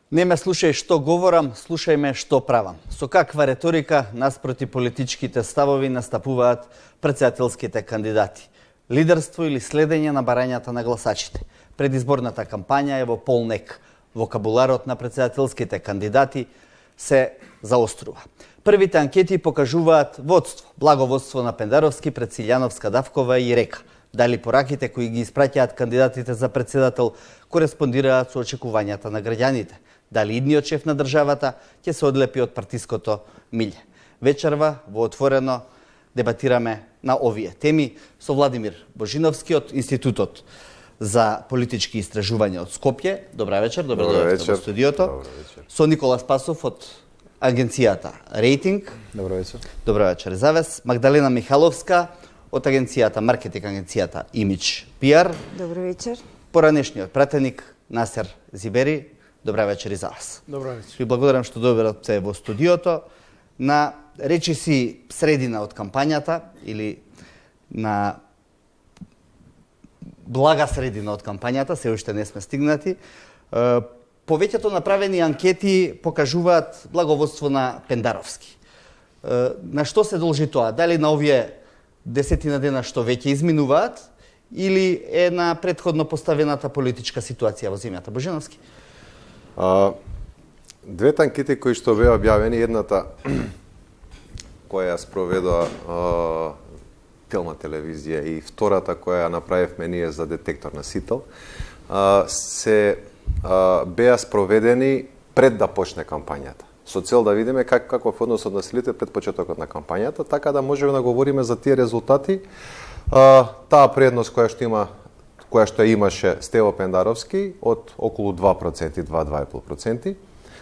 Не ме слушај што говорам, слушај ме што правам. Со каква реторика наспроти политичките ставови настапуваат претседателските кандидати? Лидерство или следење на барањата на гласачите? Предизборната кампања е во полнек. Вокабуларот на претседателските кандидати се заострува. Првите анкети покажуваат водство, благоводство на Пендаровски пред Силјановска, Давкова и Река. Дали пораките кои ги испраќаат кандидатите за претседател кореспондираат со очекувањата на граѓаните? Дали идниот шеф на државата ќе се одлепи од партиското милје? Вечерва во Отворено дебатираме на овие теми со Владимир Божиновски од Институтот за политички истражувања од Скопје. Добра вечер, добро дојдовте во студиото. Со Никола Спасов од агенцијата Рейтинг. Добро вечер. Добро вечер за вас. Магдалена Михаловска од агенцијата Маркетинг, агенцијата Имидж PR. Добро вечер. Поранешниот пратеник Насер Зибери. Добра вечер и за вас. Добро вечер. Ви благодарам што дојдовте во студиото на речиси средина од кампањата или на блага средина од кампањата, се уште не сме стигнати. Повеќето направени анкети покажуваат благоводство на Пендаровски. На што се должи тоа? Дали на овие десетина дена што веќе изминуваат или е на претходно поставената политичка ситуација во земјата? Божиновски? Двете анкети кои што беа објавени, едната која ја спроведоа Телма телевизија и втората која ја направивме ние за детектор на сител, се беа спроведени пред да почне кампањата. Со цел да видиме каков однос од населите пред почетокот на кампањата, така да можеме да говориме за тие резултати. Таа предност која што имаше Стево Пендаровски од околу 2%, 2,5%,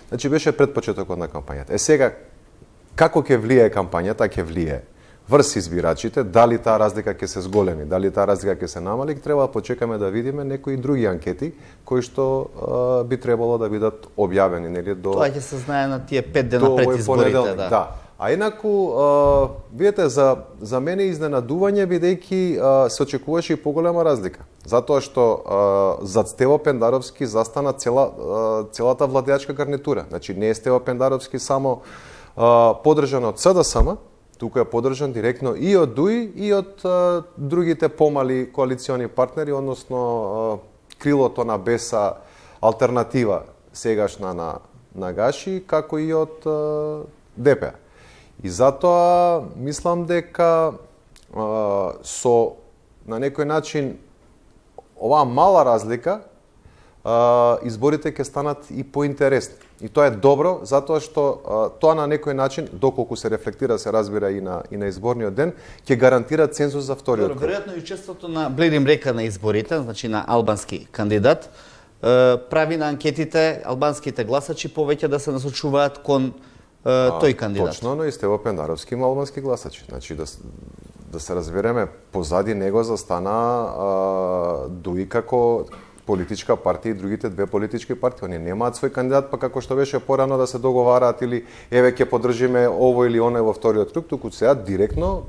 значи беше пред почетокот на кампањата. Сега, како ќе влие кампањата, ќе влие врз избирачите, дали таа разлика ќе се зголеми, дали таа разлика ќе се намали, треба да почекаме да видиме некои други анкети кои што би требало да бидат објавени, нели, до тоа ќе се знае на тие 5 дена пред изборите, да. А инаку, видите, за мене изненадување, бидејќи се очекуваше и поголема разлика. Затоа што зад Стево Пендаровски застана целата владеачка гарнитура. Значи, не е Стево Пендаровски само поддржан од СДСМ, туку е поддржан директно и од ДУИ и од другите помали коалициони партнери, односно крилото на БЕСА, алтернатива сегашна на Гаши, како и од ДП. И затоа мислам дека на некој начин оваа мала разлика изборите ќе станат и поинтересни. И тоа е добро, затоа што тоа на некој начин, доколку се рефлектира, се разбира и на изборниот ден, ќе гарантира цензус за вториот круг. Веројатно и учеството на Бледим Река на изборите, значи на албански кандидат, прави на анкетите албанските гласачи повеќе да се насочуваат кон тој кандидат. Точно, но и Стево Пендаровски има албански гласачи. Значи да се разбереме, позади него застана ДУИ како политичка партија и другите две политички партии. Они немаат свој кандидат, па како што беше порано да се договараат или еве ќе поддржиме ово или оно во вториот круг, туку сега директно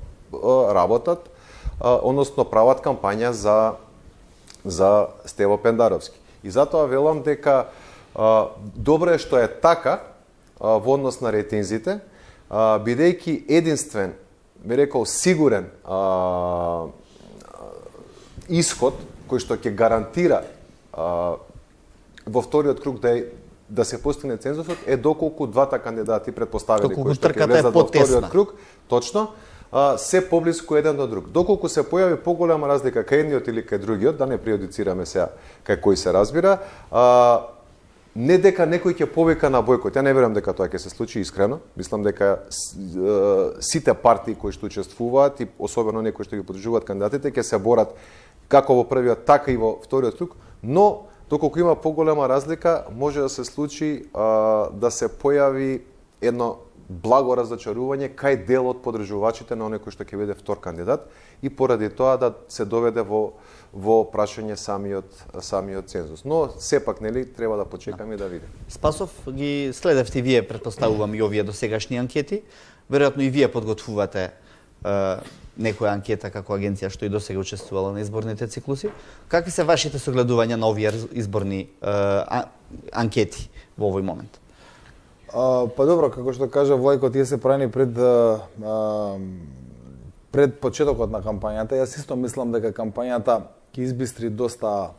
работат, односно прават кампања за Стево Пендаровски. И затоа велам дека добро е што е така во однос на рейтинзите, бидејќи единствен, би рекол сигурен исход кој што ќе гарантира во вториот круг да се постигне цензусот е доколку двата кандидати предпоставени кои што ќе влезат во вториот круг, точно, се поблиску еден до друг. Доколку се појави поголема разлика кај едниот или кај другиот, да не прејудицираме сега кај кој се разбира, не дека некој ќе повика на бојкот. Ја не верувам дека тоа ќе се случи искрено. Мислам дека сите партии кои што учествуваат и особено некои што ги поддржуваат кандидатите ќе се борат како во првиот, така и во вториот круг, но доколку има поголема разлика, може да се случи да се појави едно благо разочарување кај дел од поддржувачите на оној кој што ќе биде втор кандидат и поради тоа да се доведе во прашање самиот цензус. Но сепак, нели, треба да почекаме и да видиме. Спасов, ги следевте вие, претпоставувам, и овие досегашни анкети. Веројатно и вие подготвувате некоја анкета како агенција што и досега учествувала на изборните циклуси. Какви се вашите согледувања на овие изборни анкети? во овој момент? Па добро, како што кажа Влајко, тие се правени пред почетокот на кампањата. Јас исто мислам дека кампањата ќе избистри доста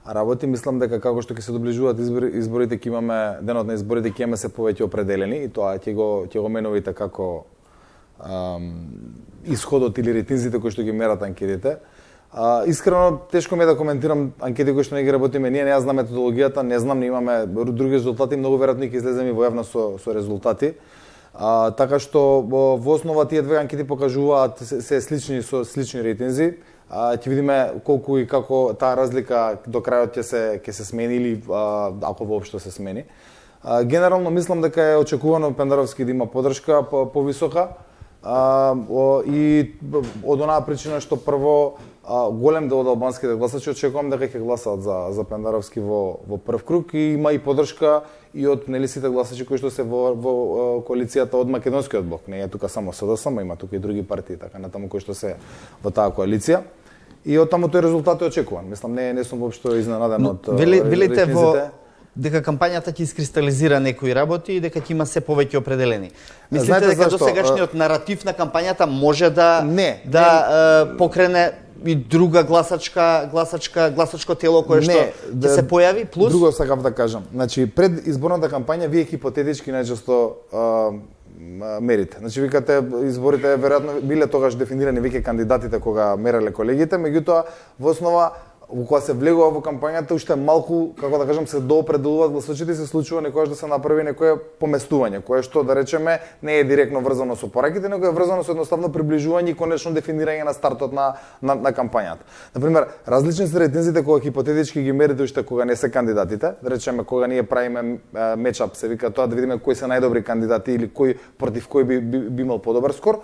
работи. Мислам дека како што ќе се доближуваат изборите, ќе имаме денот на изборите, ќе имаме се повеќе определени и тоа ќе го менувате како исходот или рейтинзите кои што ги мерат анкетите. Искрено тешко ми е да коментирам анкети кои што не ги работиме ние, не ја знам методологијата, не знам, не имаме други резултати, многу веројатно ќе излеземе во јавно со резултати. Така што во основа тие две анкети покажуваат се слични со слични рейтинзи. Ќе видиме колку и како таа разлика до крајот ќе се смени или ако воопшто се смени. Генерално мислам дека е очекувано Пендаровски да има поддршка повисока и од онаа причина што прво голем дел од албанските гласачи очекувам дека ќе гласаат за Пендаровски во прв круг и има и поддршка и од сите гласачи кои што се во коалицијата од Македонскиот блок. Не е тука само СДСМ, има тука и други партии така натаму кои што се во таа коалиција. И од таму тој резултат е очекуван. Мислам не сум воопшто изненаден од велите дека кампањата ќе искристализира некои работи и дека ќе има се повеќе определени. Мислите дека досегашниот наратив на кампањата може да покрене и друга гласачко тело кое што ќе се појави плюс? Друго сакав да кажам. Значи пред изборната кампања вие хипотетички најчесто мерите. Значи викате изборите веројатно биле тогаш дефинирани веќе кандидатите кога мереле колегите, меѓутоа во основа кога се влегува во кампањата уште малку, како да кажам, се доопределуваат гласачите и се случува некогаш да се направи некое поместување, кое што да речеме не е директно врзано со пораките, него е врзано со едноставно приближување и конечно дефинирање на стартот на кампањата. Например, различни се рейтинзите кога хипотетички ги мерите уште кога не се кандидатите, да речеме кога ние правиме мечап, се вика тоа да видиме кои се најдобри кандидати или кој против кој би имал подобар скор.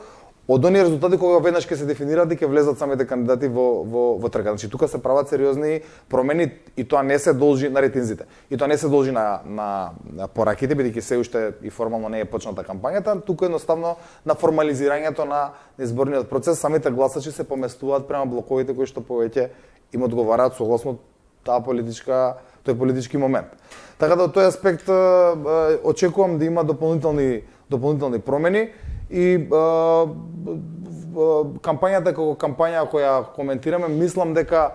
Од оние резултати кога веднаш ќе се дефинираат и ќе влезат самите кандидати во трка. Значи тука се прават сериозни промени и тоа не се должи на рейтинзите. И тоа не се должи на пораките, бидејќи се уште и формално не е почната кампањата, туку едноставно на формализирањето на изборниот процес, самите гласачи се поместуваат према блоковите кои што повеќе им одговараат согласно тој политички момент. Така да од тој аспект очекувам да има дополнителни промени. И кампањата како кампања која коментираме, мислам дека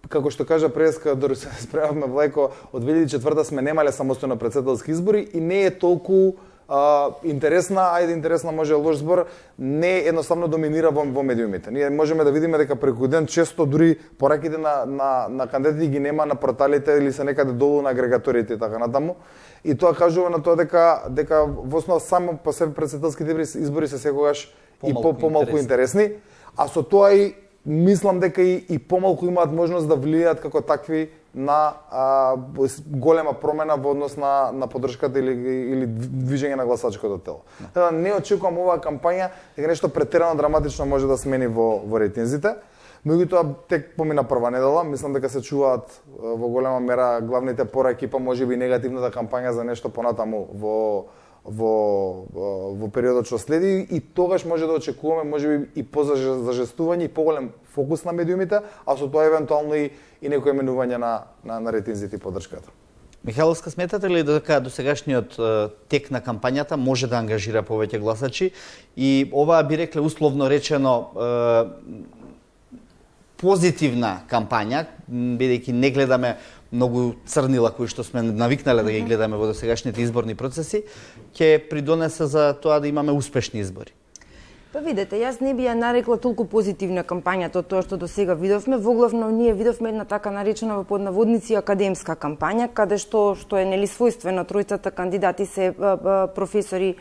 како што кажа преска, дори се справавме Влајко, од 2004 сме немале самостојно претседателски избори и не е толку интересна може лош збор, не едноставно доминира во медиумите. Ние можеме да видиме дека преку ден често дури пораките на кандидатите ги нема на порталите или се некаде долу на агрегаторите и така натаму. И тоа кажува на тоа дека во основа само по себе претседателските избори се секогаш и помалку интересни, а со тоа и мислам дека и помалку имаат можност да влијаат како такви на голема промена во однос на поддршката или движење на гласачкото тело. Така не очекувам оваа кампања дека нешто претерано драматично може да смени во рейтинзите. Меѓутоа тек помина прва недела, мислам дека се чуваат во голема мера главните пораки, па можеби негативната кампања за нешто понатаму во периодот што следи и тогаш може да очекуваме можеби и позажестување и поголем фокус на медиумите, а со тоа евентуално и некој менување на рейтинзите и поддршката. Михайловска, сметате ли дека досегашниот тек на кампањата може да ангажира повеќе гласачи и оваа би рекле условно речено позитивна кампања, бидејќи не гледаме многу црнила кои што сме навикнале да ги гледаме во досегашните изборни процеси, ќе придонесе за тоа да имаме успешни избори? Па видете, јас не би ја нарекла толку позитивна кампањата од тоа што до сега видовме. Воглавно ние видовме една така наречена во поднаводници академска кампања, каде што е нели својствено, тројцата кандидати се професори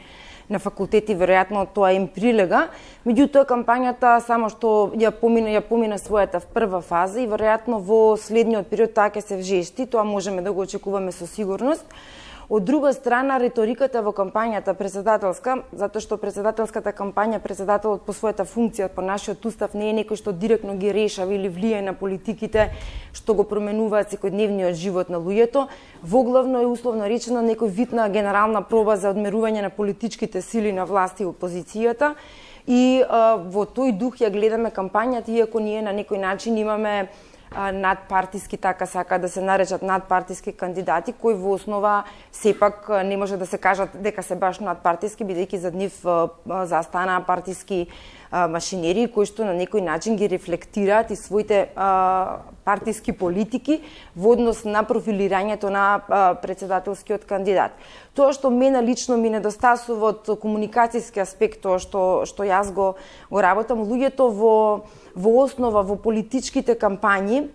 на факултети, веројатно тоа им прилега. Меѓутоа кампањата само што ја помина својата прва фаза и веројатно во следниот период таа ќе се вжешти, тоа можеме да го очекуваме со сигурност. Од друга страна, риториката во кампањата председателска, затоа што председателската кампања, председателот по својата функција, по нашиот устав, не е некој што директно ги решава или влијае на политиките што го променуваат секојдневниот живот на луѓето, воглавно е условно речено некој вид на генерална проба за одмерување на политичките сили на власт и опозицијата. И во тој дух ја гледаме кампањата, иако ние на некој начин имаме надпартиски, така сака да се наречат надпартиски кандидати, кои во основа сепак не може да се кажат дека се баш надпартиски, бидејќи зад нив застанаа партиски машинери кои што на некој начин ги рефлектираат и своите партиски политики во однос на профилирањето на председателскиот кандидат. Тоа што мене лично ми недостасува од комуникацијски аспект, тоа што јас го работам, луѓето во основа во политичките кампањи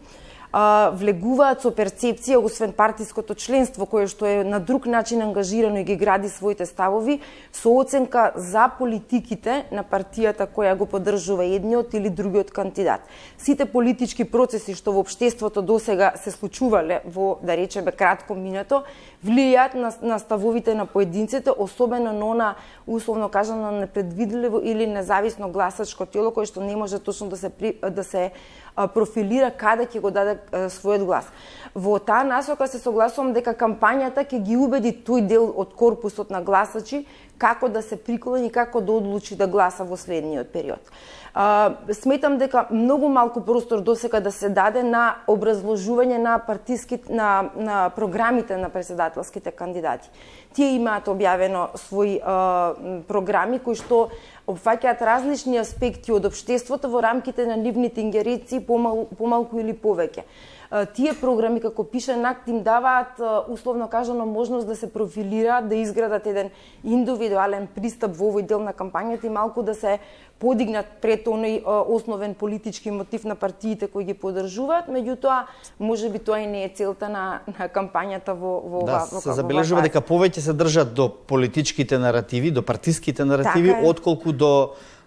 влегуваат со перцепција, освен партиското членство, кое што е на друг начин ангажирано и ги гради своите ставови, со оценка за политиките на партијата која го поддржува едниот или другиот кандидат. Сите политички процеси што во општеството досега се случувале во, да речеме, кратко минато, влијаат на ставовите на поединците, особено на она, условно кажано, непредвидливо или независно гласачко тело, кое што не може точно да се профилира каде ќе го даде својот глас. Во таа насока се согласувам дека кампањата ќе ги убеди тој дел од корпусот на гласачи како да се приколни и како да одлучи да гласа во следниот период. Сметам дека многу малку простор досега да се даде на образложување на програмите на председателските кандидати. Тие имаат објавено своји програми кои што опфаќаат различни аспекти од општеството во рамките на нивните ингеренции помалку или повеќе. Тие програми, како пише НАК, им даваат, условно кажано, можност да се профилираат, да изградат еден индивидуален пристап во овој дел на кампањата и малку да се подигнат пред оној основен политички мотив на партиите кои ги поддржуваат, меѓутоа, можеби тоа и не е целта на кампањата во се забележува дека повеќе се држат до политичките наративи, до партиските наративи, отколку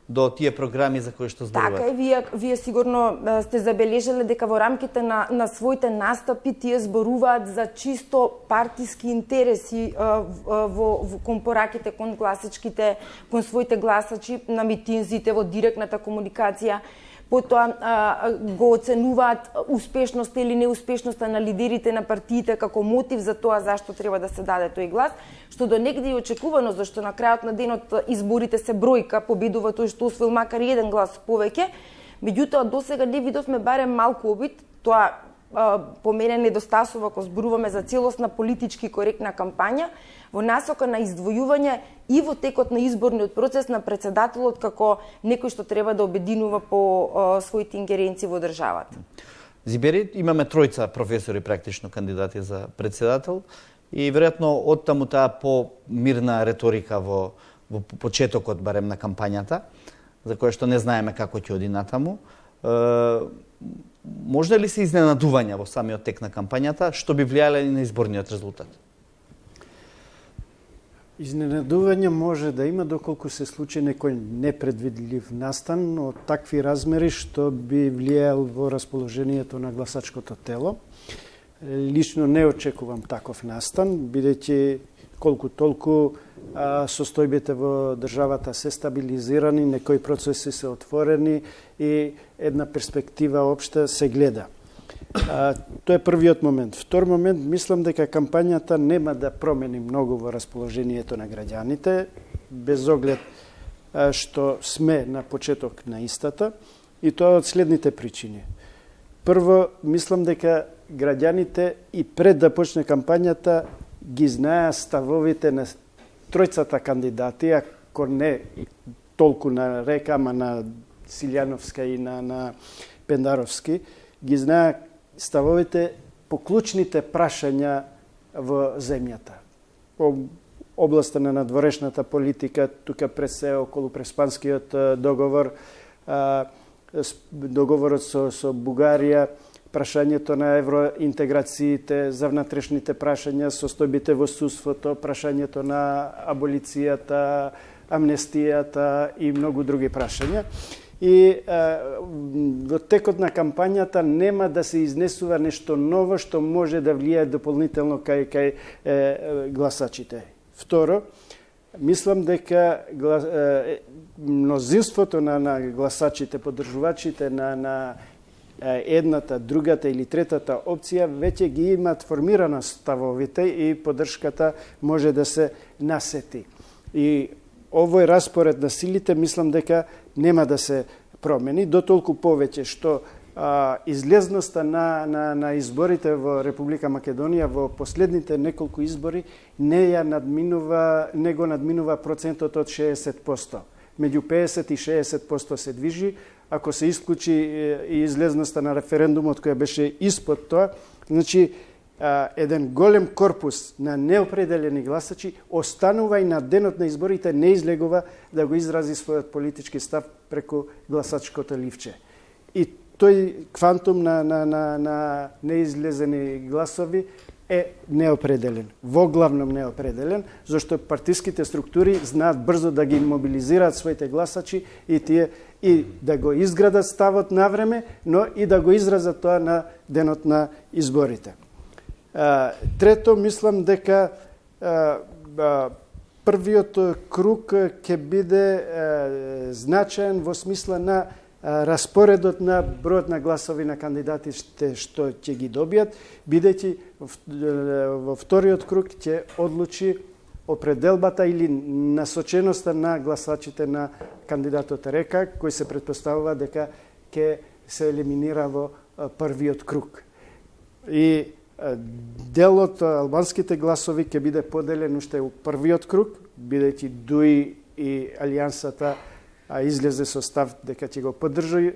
до тие програми за кои што зборувате. Така е, вие сигурно сте забележале дека во рамките на своите настапи тие зборуваат за чисто партиски интереси кон пораките, кон гласачките, кон своите гласачи на митинзите, во директната комуникација. Потоа го оценуваат успешноста или неуспешноста на лидерите на партиите како мотив за тоа зашто треба да се даде тој глас, што до негде е очекувано, зашто на крајот на денот изборите се бројка, победува тој што освоил макар еден глас повеќе, меѓутоа досега не видовме барем малку обид, тоа по мене недостасува кога зборуваме за целосна политички коректна кампања, во насока на издвојување и во текот на изборниот процес на председателот како некој што треба да обединува по своите ингеренции во државата. Зибери, имаме тројца професори практично кандидати за председател и веројатно оттаму таа по-мирна реторика во почетокот барем на кампањата, за која што не знаеме како ќе оди натаму. Може ли се изненадувања во самиот тек на кампањата, што би влијале и на изборниот резултат? Изненадување може да има доколку се случи некој непредвидлив настан од такви размери што би влијал во расположението на гласачкото тело. Лично не очекувам таков настан, бидејќи колку толку состојбите во државата се стабилизирани, некои процеси се отворени и една перспектива општа се гледа. Тоа е првиот момент. Втор момент, мислам дека кампањата нема да промени многу во расположението на граѓаните, без оглед што сме на почеток на истата, и тоа од следните причини. Прво, мислам дека граѓаните и пред да почне кампањата ги знаеа ставовите на тројцата кандидати, ако не толку на Река, ама на Силјановска и на Пендаровски, ги знаеа ставовите по клучните прашања во земјата. По областа на надворешната политика, тука пред се околу Преспанскиот договор, договорот со Бугарија, прашањето на евроинтеграциите, за внатрешните прашања, состојбите во судството, прашањето на аболицијата, амнестијата и многу други прашања. И во текот на кампањата нема да се изнесува нешто ново што може да влијае дополнително кај гласачите. Второ, мислам дека мнозинството на гласачите, поддржувачите на едната, другата или третата опција веќе ги имаат формирана ставовите и поддршката може да се насети. И овој распоред на силите мислам дека нема да се промени, дотолку повеќе што излезноста на изборите во Република Македонија во последните неколку избори не го надминува процентот од 60%. Меѓу 50 и 60% се движи. Ако се исклучи и излезноста на референдумот која беше испод тоа, значи еден голем корпус на неопределени гласачи останува и на денот на изборите не излегува да го изрази својот политички став преку гласачкото ливче. И тој квантум на неизлезени гласови е неопределен, воглавном неопределен, зашто партиските структури знаат брзо да ги мобилизираат своите гласачи и тие и да го изградат ставот на време, но и да го изразат тоа на денот на изборите. Трето, мислам дека првиот круг ќе биде значаен во смисла на распоредот на бројот на гласови на кандидатите што ќе ги добијат, бидејќи во вториот круг ќе одлучи определбата или насоченоста на гласачите на кандидатот Река, кој се претпоставува дека ќе се елиминира во првиот круг. И делот албанските гласови ќе биде поделен уште у првиот круг, бидејќи ДУИ и Алијансата излезе со став дека ќе го поддржи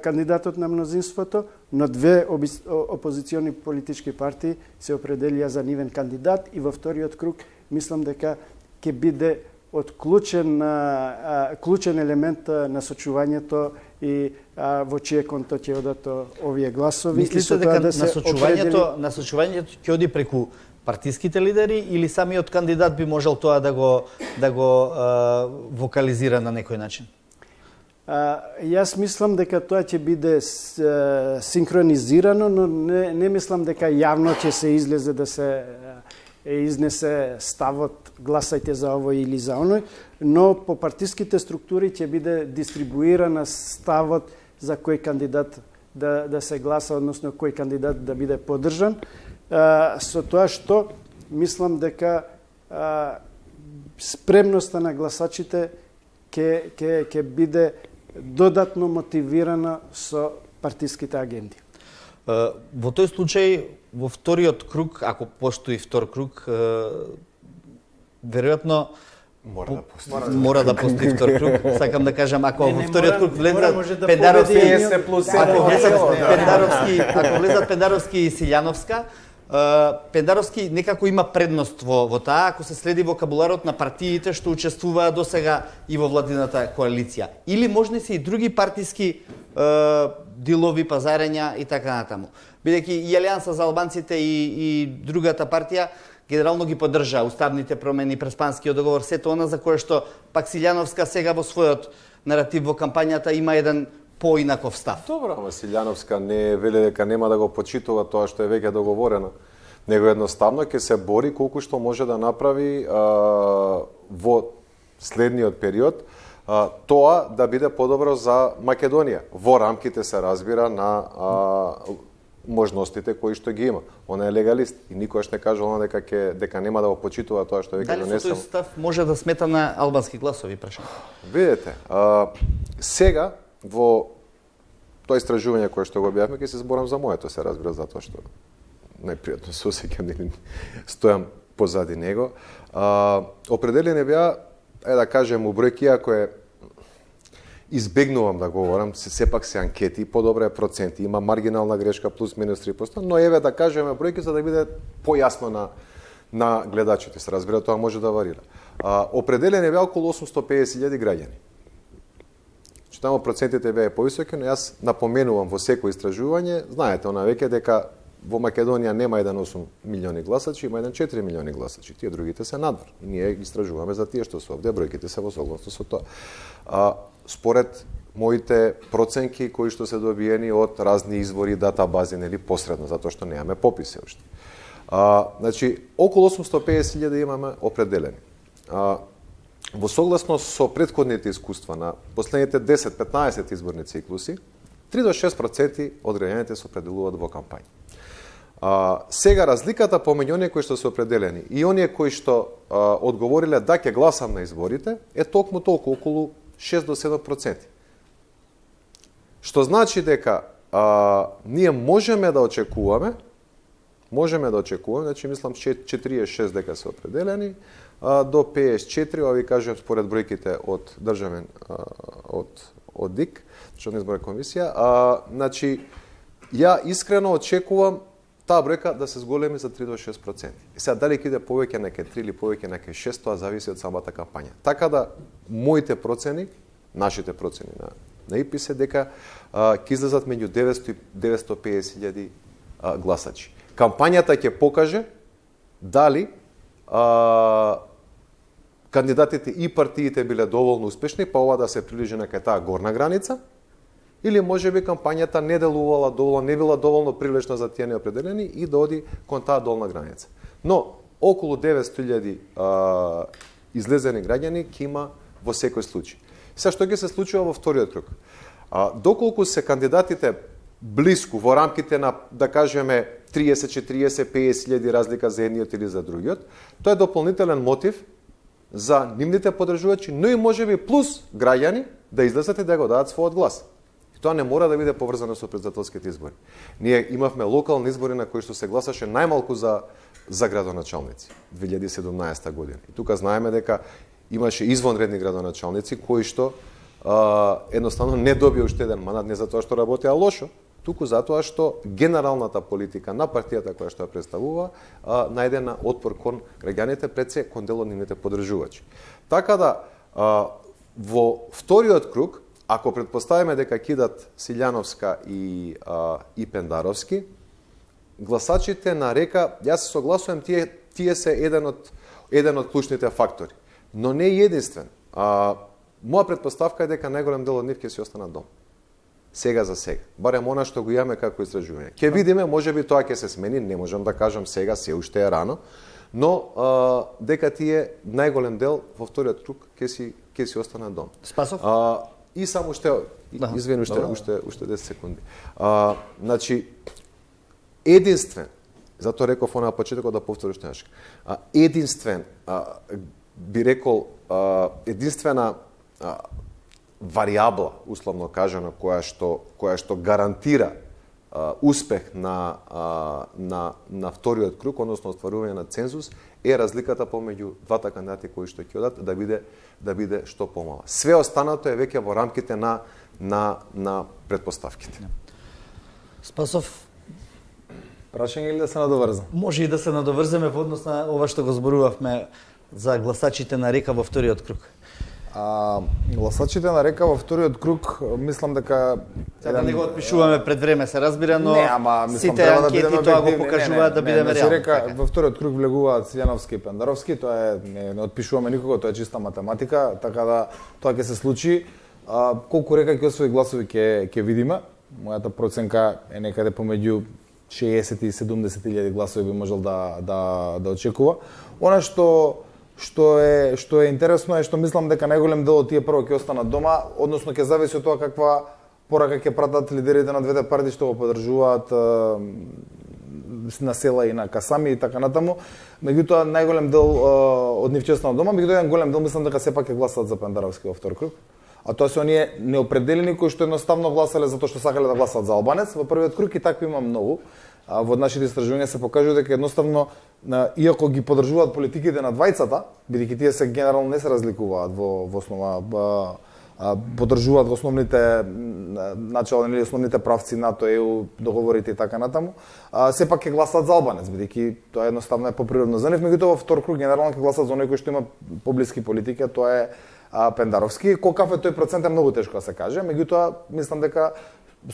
кандидатот на мнозинството, но две опозициони политички партии се определија за нивен кандидат и во вториот круг мислам дека ќе биде од клучен елемент на сочувањето и во чие конто ќе одат овие гласови. Мислите дека насочувањето ќе оди преку партиските лидери или самиот кандидат би можел тоа да го вокализира на некој начин? Јас мислам дека тоа ќе биде синхронизирано, но не мислам дека јавно ќе се излезе да се изнесе ставот гласајте за овој или за оној, но по партиските структури ќе биде дистрибуирана ставот за кој кандидат да се гласа, односно кој кандидат да биде поддржан, со тоа што мислам дека спремноста на гласачите ќе биде додатно мотивирана со партиските агенди. Во тој случај, во вториот круг, ако постои втор круг, веројатно мора да постои втор круг. Сакам да кажам, ако во вториот круг влезат Пендаровски и Силјановска, Пендаровски некако има предност во таа, ако се следи вокабуларот на партиите што учествуваа досега и во владината коалиција. Или можни се и други партиски дилови, пазарења и така натаму. Бидејќи и Алијанса за албанците и другата партија генерално ги поддржа уставните промени, преспанскиот договор, сето она за кое што пак Силјановска сега во својот наратив во кампањата има еден поинаков став. Добро, ама Силјановска не веле дека нема да го почитува тоа што е веќе договорено, него едноставно ќе се бори колку што може да направи во следниот период тоа да биде подобро за Македонија. Во рамките се разбира на можностите кои што ги има. Она е легалист и никогаш не кажува дека нема да го почитува тоа што веќе донесено. Дали со тој став може да смета на албански гласови, прашам? Видете, сега во тоа истражување кое што го објавме, ќе се зборам за моето, се разбира, затоа што најпријатно се осеќам или стојам позади него. Определени беа, да кажем, у бројки, ако е избегнувам да говорам, сепак се анкети, подобра е проценти, има маргинална грешка плюс минус 3%, но еве да кажеме бројки за да биде појасно на гледачите, се разбира, тоа може да варира. Определени беа околу 850.000 граѓани. Тамо процентите беа повисоки, но јас напоменувам во секој истражување, знаете, она веќе дека во Македонија нема 1,8 милиони гласачи, има 1,4 милиони гласачи. Тие другите се надвор. И ние истражуваме за тие што се овде, бројките се во согласно со тоа. Според моите проценки кои што се добиени од разни извори, датабази, нели посредно, затоа што немаме пописи уште. Значи, околу 850.000 имаме определени. Во согласност со претходните искуства на последните 10-15 изборни циклуси, 3 до 6% од граѓаните се определуваат во кампања. Сега разликата помеѓу оние кои што се определени и оние кои што одговориле да ќе гласам на изборите е токму толку, околу 6 до 7%. Што значи дека ние можеме да очекуваме, значи мислам 46 дека се определени, до 54, ова ви кажувам според бројките од државен од ДИК, Државна изборна комисија, значи ја искрено очекувам таа бројка да се зголеми за 3 до 6%. И сега дали ќе иде повеќе неке 3 или повеќе неке 6, тоа зависи од самата кампања. Така да моите процени, нашите процени на ИПИС е дека ќе излезат меѓу 900 и 950.000 гласачи. Кампањата ќе покаже дали кандидатите и партиите биле доволно успешни, па ова да се приближи на кај таа горна граница, или можеби кампањата не делувала доволно, не била доволно привлечна за тие неопределени и да оди кон таа долна граница. Но околу 900.000 излезени граѓани ќе има во секој случај. Сега што ќе се случува во вториот круг? Доколку се кандидатите блиску во рамките на, да кажеме, 30, 40, 50.000 разлика за едниот или за другиот, тоа е дополнителен мотив за нивните поддржувачи, но и можеби плюс граѓани да излезат и да го дадат својот глас. И тоа не мора да биде поврзано со претседателските избори. Ние имавме локални избори на кои што се гласаше најмалку за градоначалници 2017 година. И тука знаеме дека имаше извонредни градоначалници кои што едноставно не добија уште еден мандат, не затоа што работеа лошо, туку затоа што генералната политика на партијата која што ја представува најде на отпор кон граѓаните, пред се кон дел од нивните поддржувачи. Така да во вториот круг, ако претпоставиме дека кидат Силјановска и Пендаровски, гласачите на Река, јас се согласувам, тие се еден од клучните фактори, но не единствен. Моја претпоставка е дека најголем дел од нив ќе си останат дом. Сега за сега. Барем она што го имаме како истражување. Ќе видиме, можеби тоа ќе се смени, не можам да кажам сега, се уште е рано, но дека тие најголем дел во вториот круг ќе си останат дом. Спасов? И само уште извини, уште 10 секунди. Значи единствен, затоа реков на почетокот да повториш нешто. Единствен би рекол единствена варијабла, условно кажано, која што гарантира успех на вториот круг, односно остварување на цензус, е разликата помеѓу двата кандидати кои што ќе одат да биде што помала. Све останато е веќе во рамките на претпоставките. Спасов, прашање или да се надоврзам? Може и да се надоврземе во однос на ова што го зборувавме за гласачите на Река во вториот круг. Гласачите на Река во вториот круг, мислам дека да не го отпишуваме пред време, се разбира, но сите анкети тоа го покажуваат да бидеме реални. Река во вториот круг влегуваат Силјановски и Пендаровски, тоа е не отпишуваме никого, тоа е чиста математика, така да тоа ќе се случи. Колку Река ќе освои гласови ќе видиме. Мојата проценка е некаде помеѓу 60 и 70.000 гласови би можел да очекува. Она што е интересно е што мислам дека најголем дел од тие прво ќе останат дома, односно ќе зависи од тоа каква порака ќе пратат лидерите на двете партии што го поддржуваат на села и на касами и така натаму. Меѓутоа најголем дел од нив ќе останат дома, меѓутоа еден голем дел мислам дека сепак ќе гласат за Пендаровски во втор круг. А тоа се оние неопределени кои што едноставно гласале затоа што сакале да гласат за албанец во првиот круг, и такви има многу. Во нашите истражувања се покажува дека едноставно, иако ги поддржуваат политиките на двајцата, бидејќи тие се генерално не се разликуваат во основа, поддржуваат во основните начални или основните правци НАТО, ЕУ, договорите и така натаму, сепак ќе гласат за албанец, бидејќи тоа едноставно е поприродно за нив. Меѓутоа во втор круг генерално ќе гласат за оној кој што има поблиски политики, тоа е Пендаровски. Колкав е тој процент е многу тешко да се каже, меѓутоа мислам дека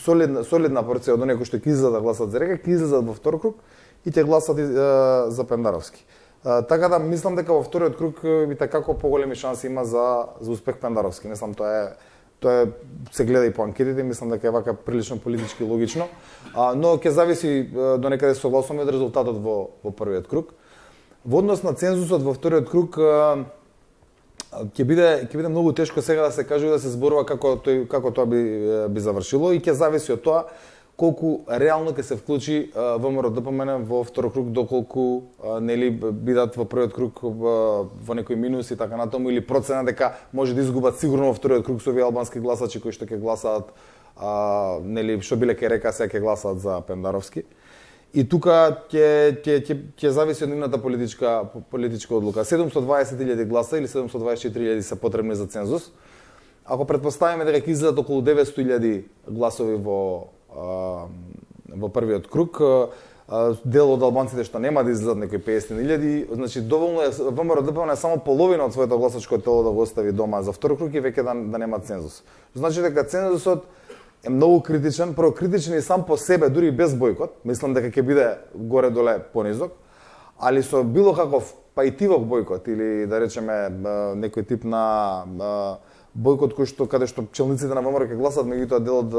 солидна порција од оние кои што ќе излезат да гласат за Река, ќе излезат во втор круг и ќе гласат за Пендаровски. Така да мислам дека во вториот круг би како поголеми шанси има за успех Пендаровски. Мислам тоа е се гледа и по анкетите, мислам дека е вака прилично политички логично, но ќе зависи до некаде согласуваме од резултатот во првиот круг. Во однос на цензусот во вториот круг ќе биде многу тешко сега да се каже и да се зборува како тоа би завршило, и ќе зависи од тоа колку реално ќе се вклучи ВМРО-ДПМН во втор круг, доколку нели бидат во првиот круг во некој минус и така натаму, или процена дека може да изгубат сигурно во вториот круг со овие албански гласачи кои што ќе гласаат нели што биле ке река се ќе гласаат за Пендаровски. И тука ќе зависи од нивната политичка одлука. 720.000 гласа или 724.000 се потребни за цензус. Ако претпоставиме дека ќе излезат околу 900.000 гласови во првиот круг, дел од албанците што нема да излезат некои 50.000, значи доволно е ВМРО-ДПМН е само половина од своето гласачко тело да го остави дома за втор круг и веќе да нема цензус. Значи дека цензусот е многу критичен, прво критичен и сам по себе, дури и без бојкот, мислам дека ќе биде горе-доле понизок, али со било каков паитивок бојкот или да речеме некој тип на бојкот каде што челниците на ВМРО ќе гласат, меѓутоа дел од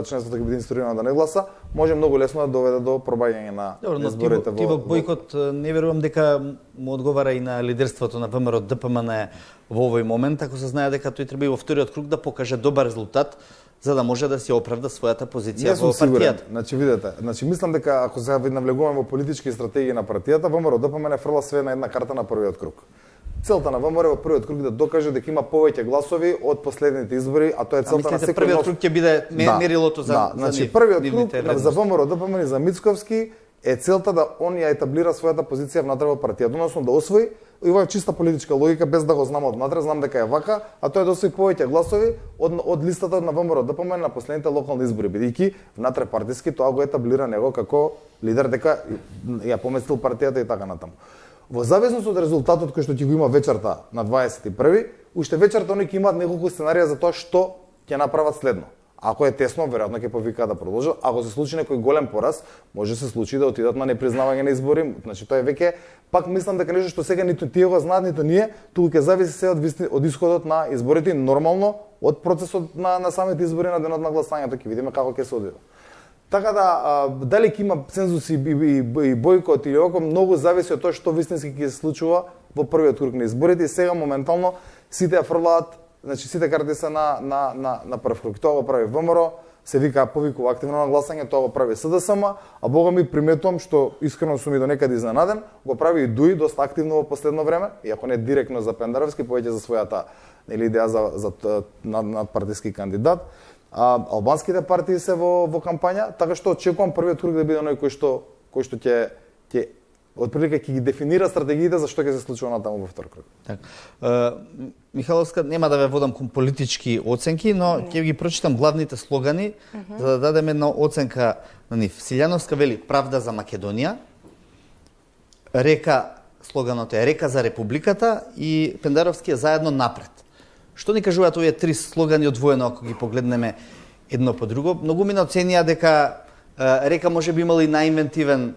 членството ќе биде инструирано да не гласа, може многу лесно да доведе до пробаѓање на изборите во бојкот. Не верувам дека му одговара и на лидерството на ВМРО-ДПМН во овој момент, ако се знае дека тој треба и во вториот круг да покаже добар резултат, за да може да си оправда својата позиција во партијата. Значи видете, мислам дека ако се навлегуваме во политички стратегии на партијата, ВМРО-ДПМН фрла све на една карта на првиот круг. Целта на ВМРО во првиот круг да докаже дека има повеќе гласови од последните избори, а тоа е целта на секој. Првиот круг ќе биде мерилото за значи првиот круг за ВМРО-ДПМН и за Мицковски е целта да он ја етаблира својата позиција внатре во партијата, односно да освои, и ова е чиста политичка логика, без да го знам однатре, знам дека е вака, а тоа е да освои повеќе гласови од листата на ВМРО-ДПМН на последните локални избори, бидејќи внатре партиски тоа го етаблира него како лидер, дека ја поместил партијата и така натаму. Во зависност од резултатот кој што ќе го има вечерта на 21-ви, уште вечерта они ќе имаат неколку сценарија за тоа што ќе направат следно. Ако е тесно, веројатно ќе повикаат да продолжат. Ако се случи некој голем пораз, може се случи да отидат на непризнавање на избори. Значи тоа е веќе, пак мислам дека нешто што сега ниту тие го знаат, ниту ние, туку ќе зависи се од исходот на изборите, нормално од процесот на самите избори на денот на гласањето, ќе видиме како ќе се одвива. Така да, дали ќе има цензус и бојкот или око, многу зависи од тоа што вистински ќе се случува во првиот круг на изборите. И сега моментално сите ја фрлаат, значи сите карти се на прв круг. Тоа го прави ВМРО, се повикува активно на гласање, тоа го прави СДСМ, а бога ми приметувам што искрено сум и до некаде изненаден, го прави и ДУИ доста активно во последно време, иако не директно за Пендаровски, повеќе за својата идеја за надпартиски кандидат. Албанските партии се во кампања, така што очекувам првиот круг да биде оној кој што ќе отприлика ќе ги дефинира стратегиите за што ќе се случува натаму во втор круг. Михаловска, нема да ве водам кон политички оценки, но ќе ги прочитам главните слогани за да дадеме една оценка на нив. Силјановска вели правда за Македонија, слоганот е река за Републиката и Пендаровски е заедно напред. Што ни кажуваат овие три слогани одвоено ако ги погледнеме едно по друго? Многу ми оценија дека река може би имала и најинвентивен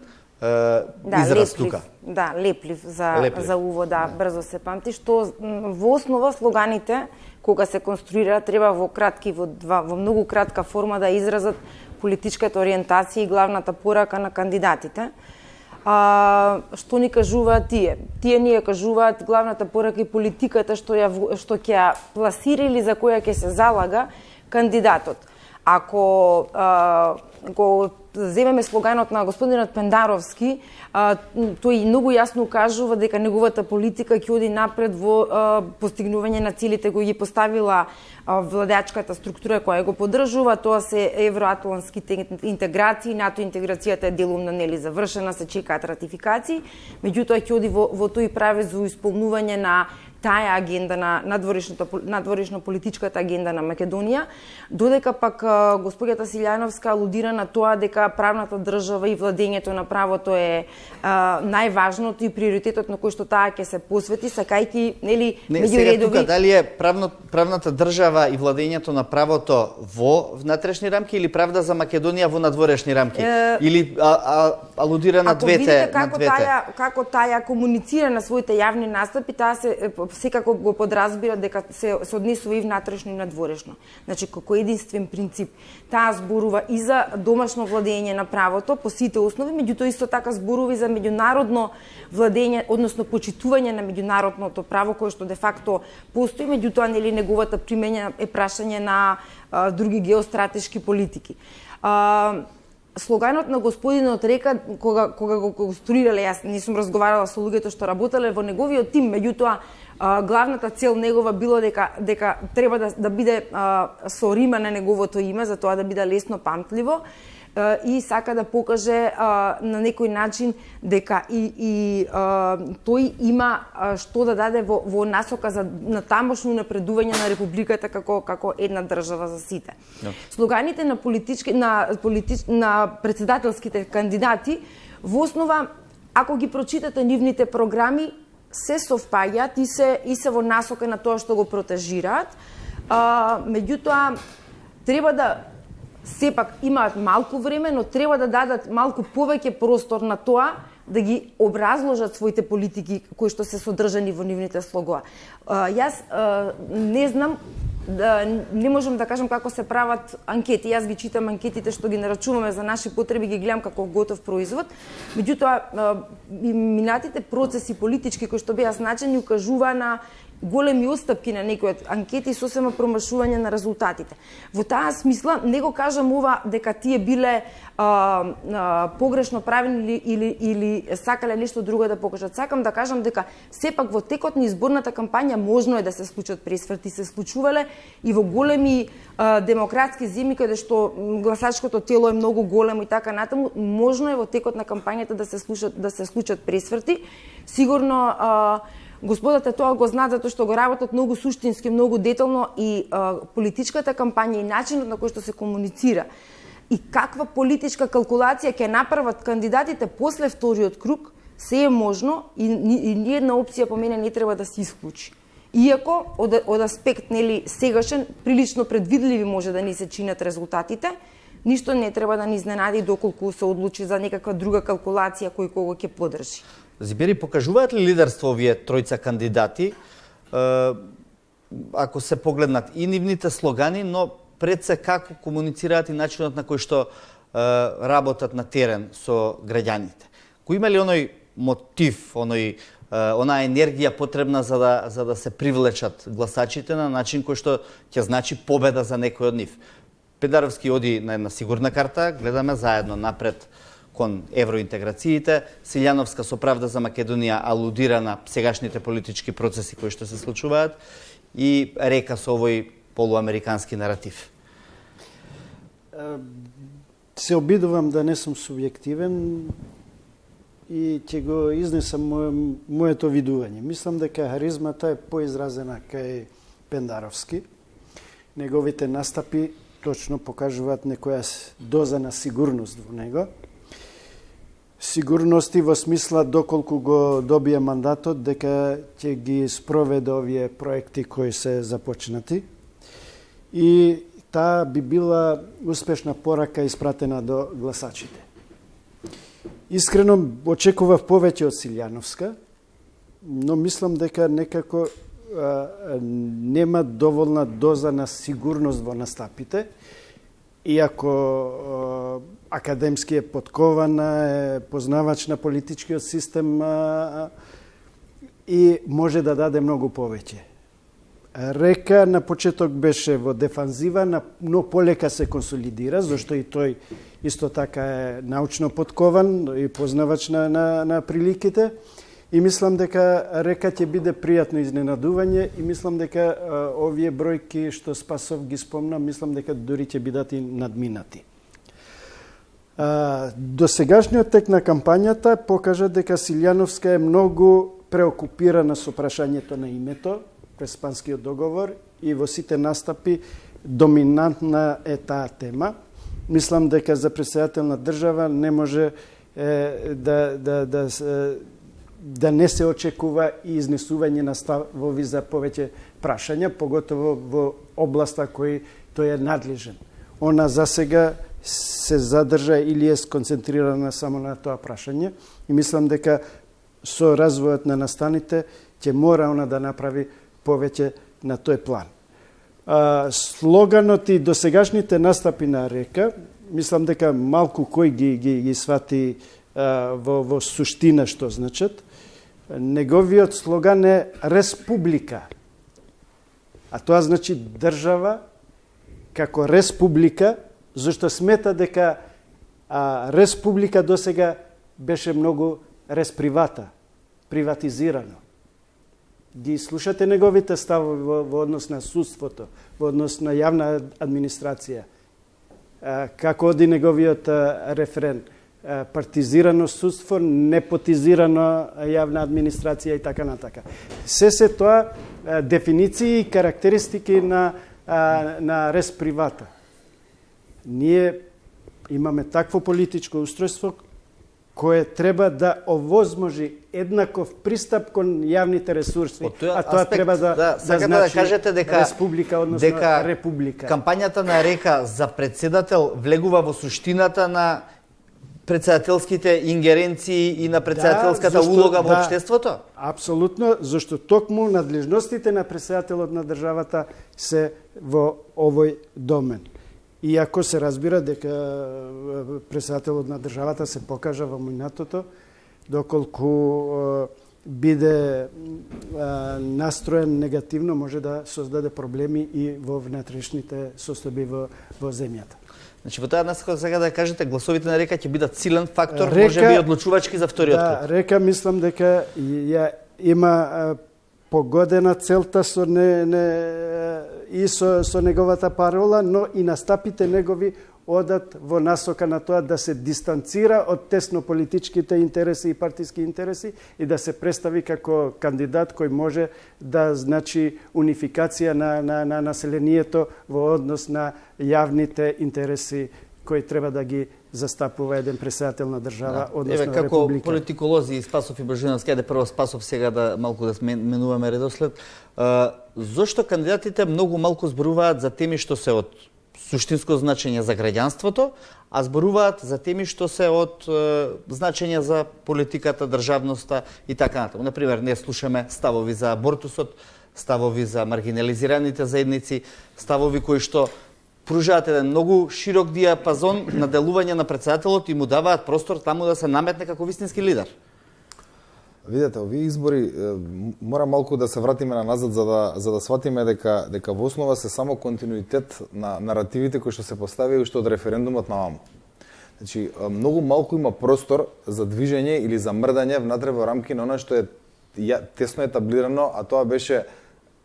израз тука. Да, леплив за увод, да, брзо се памти, што во основа слоганите кога се конструира треба во многу кратка форма да изразат политичката ориентација и главната порака на кандидатите. Што ни кажуваат тие? Тие ни ја кажуваат главната порака и политиката што ќе ја пласира или за која ќе се залага кандидатот. Ако го земеме слоганот на господинот Пендаровски, тој многу јасно кажува дека неговата политика ќе оди напред во постигнување на целите кои ги поставила владеачката структура која го поддржува, тоа се евроатлантските интеграции, НАТО интеграцијата е делумно нели завршена, се чекаат ратификации, меѓутоа ќе оди во тој правец за исполнување на таа агенда на надворешно политичката агенда на Македонија, додека пак господјата Силјановска алудира на тоа дека правната држава и владењето на правото е најважното и приоритетот на кој што таа ќе се посвети, сакајќи нели меѓу редови. Тука дали е правната држава и владењето на правото во внатрешни рамки или правда за Македонија во надворешни рамки? Или алудира на двете? Ако видите како таа комуницира на своите јавни настапи, таа се секако го подразбира дека се однесува и внатрешно и надворешно. Значи, како единствен принцип, таа зборува и за домашно владење на правото по сите основи, меѓутоа исто така зборува и за меѓународно владење, односно почитување на меѓународното право кое што де факто постои, меѓутоа нели неговата примења е прашање на други геостратешки политики. Слоганот на господинот Река, кога го конструирале, јас не сум разговарала со луѓето што работеле во неговиот тим, меѓутоа главната цел негова било дека треба да биде со рима на неговото име, за тоа да биде лесно памтливо, и сака да покаже на некој начин дека и тој има што да даде во насока за натамошно напредување на републиката како една држава за сите. Слоганите на претседателските кандидати во основа, ако ги прочитате нивните програми, се совпаѓаат и се во насока на тоа што го протежираат. Меѓутоа, треба да сепак имаат малку време, но треба да дадат малку повеќе простор на тоа да ги образложат своите политики кои што се содржани во нивните слогоа. Јас не знам, не можам да кажам како се прават анкети. Јас ги читам анкетите што ги нарачуваме за наши потреби, ги гледам како готов производ. Меѓутоа, минатите процеси политички кои што беа значени укажува на големи отстапки на некои од анкети, сосема промашување на резултатите. Во таа смисла, не го кажам ова дека тие биле погрешно правени или сакале нешто друго да покажат. Сакам да кажам дека сепак во текот на изборната кампања можно е да се случат пресврти, се случувале и во големи демократски земји каде што гласачкото тело е многу големо и така натаму, можно е во текот на кампањата да се случат пресврти. Сигурно господата тоа го знаат затоа што го работат многу суштински, многу детално и политичката кампања и начинот на кој што се комуницира и каква политичка калкулација ќе направат кандидатите после вториот круг, се е можно и ниедна опција по мене не треба да се исклучи. Иако од аспект сегашен прилично предвидливи може да ни се чинат резултатите, ништо не треба да ни изненади доколку се одлучи за некаква друга калкулација кој кого ќе подржи. Зибери, покажуваат ли лидерство овие тројца кандидати, ако се погледнат и нивните слогани, но пред се како комуницираат и начинот на кој што работат на терен со граѓаните? Кој има ли оној мотив, она енергија потребна за да се привлечат гласачите на начин кој што ќе значи победа за некој од нив? Педаровски оди на една сигурна карта, гледаме заедно напред кон евроинтеграциите. Силјановска со Правда за Македонија алудира на сегашните политички процеси кои што се случуваат и Река со овој полуамерикански наратив. Се обидувам да не сум субјективен и ќе го изнесам моето видување. Мислам дека харизмата е поизразена кај Пендаровски. Неговите настапи точно покажуваат некоја доза на сигурност во него. Сигурности во смисла доколку го добие мандатот дека ќе ги спроведе овие проекти кои се започнати и таа би била успешна порака испратена до гласачите. Искрено очекував повеќе од Силјановска, но мислам дека некако нема доволна доза на сигурност во настапите, иако академски е подкована, е познавач на политичкиот систем и може да даде многу повеќе. Река на почеток беше во дефанзива, но полека се консолидира, зашто и тој исто така е научно подкован и познавач на приликите. И мислам дека Река ќе биде пријатно изненадување и мислам дека овие бројки што Спасов ги спомна, мислам дека дури ќе бидат и надминати. До сегашниот тек на кампањата покажа дека Силјановска е многу преокупирана со прашањето на името през Спанскиот договор и во сите настапи доминантна е таа тема. Мислам дека за претседател на држава не може да не се очекува и изнесување на ставови за повеќе прашања, поготово во областа кој тој е надлежен. Она засега се задржа или е сконцентрирана само на тоа прашање и мислам дека со развојот на настаните ќе мора она да направи повеќе на тој план. Слоганот и досегашните настапи на Река, мислам дека малку кој ги свати во суштина што значат. Неговиот слоган е Республика. А тоа значи држава како республика, зашто смета дека республика досега беше многу респривата, приватизирано. ги слушате неговите ставови во однос на судството, во однос на јавна администрација, како оди неговиот рефрен, партизирано судство, непотизирано јавна администрација и така натака. Се тоа дефиниции и карактеристики на рес привата. Ние имаме такво политичко устројство кое треба да овозможи еднаков пристап кон јавните ресурси, а тоа треба да значи кажете дека республика, односно република. Кампањата на Река за председател влегува во суштината на председателските ингеренции и на председателската улога во општеството? Апсолутно, зашто токму надлежностите на председателот на државата се во овој домен. Иако се разбира дека председателот на државата се покажа во минатото, доколку биде настроен негативно, може да создаде проблеми и во внатрешните состојби во земјата. Значи, во таа насока сега да кажете, гласовите на Река ќе бидат силен фактор, можеби одлучувачки за вториот круг. Да, Река мислам дека ја има погодена целта со со неговата парола, но и настапите негови одат во насока на тоа да се дистанцира од тесно политичките интереси и партиски интереси и да се представи како кандидат кој може да значи унификација на населението во однос на јавните интереси кои треба да ги застапува еден председател на држава, односно република. Како политиколози Спасов и Божиновски, ајде прво Спасов, сега да малку да менуваме редослед. Зошто кандидатите многу малку зборуваат за теми што се од суштинско значење за граѓанството, а зборуваат за теми што се од значење за политиката, државноста и така натаму. Например, ние слушаме ставови за абортусот, ставови за маргинализираните заедници, ставови кои што пружаат еден многу широк диапазон на делување на председателот и му даваат простор таму да се наметне како вистински лидер. Видете, овие избори мора малку да се вратиме на назад за да сватиме дека во основа се само континуитет на наративите кои што се поставија уште од референдумот на ОАМ. Значи, многу малку има простор за движење или за мрдање внатре во рамки на она што е тесно етаблирано, а тоа беше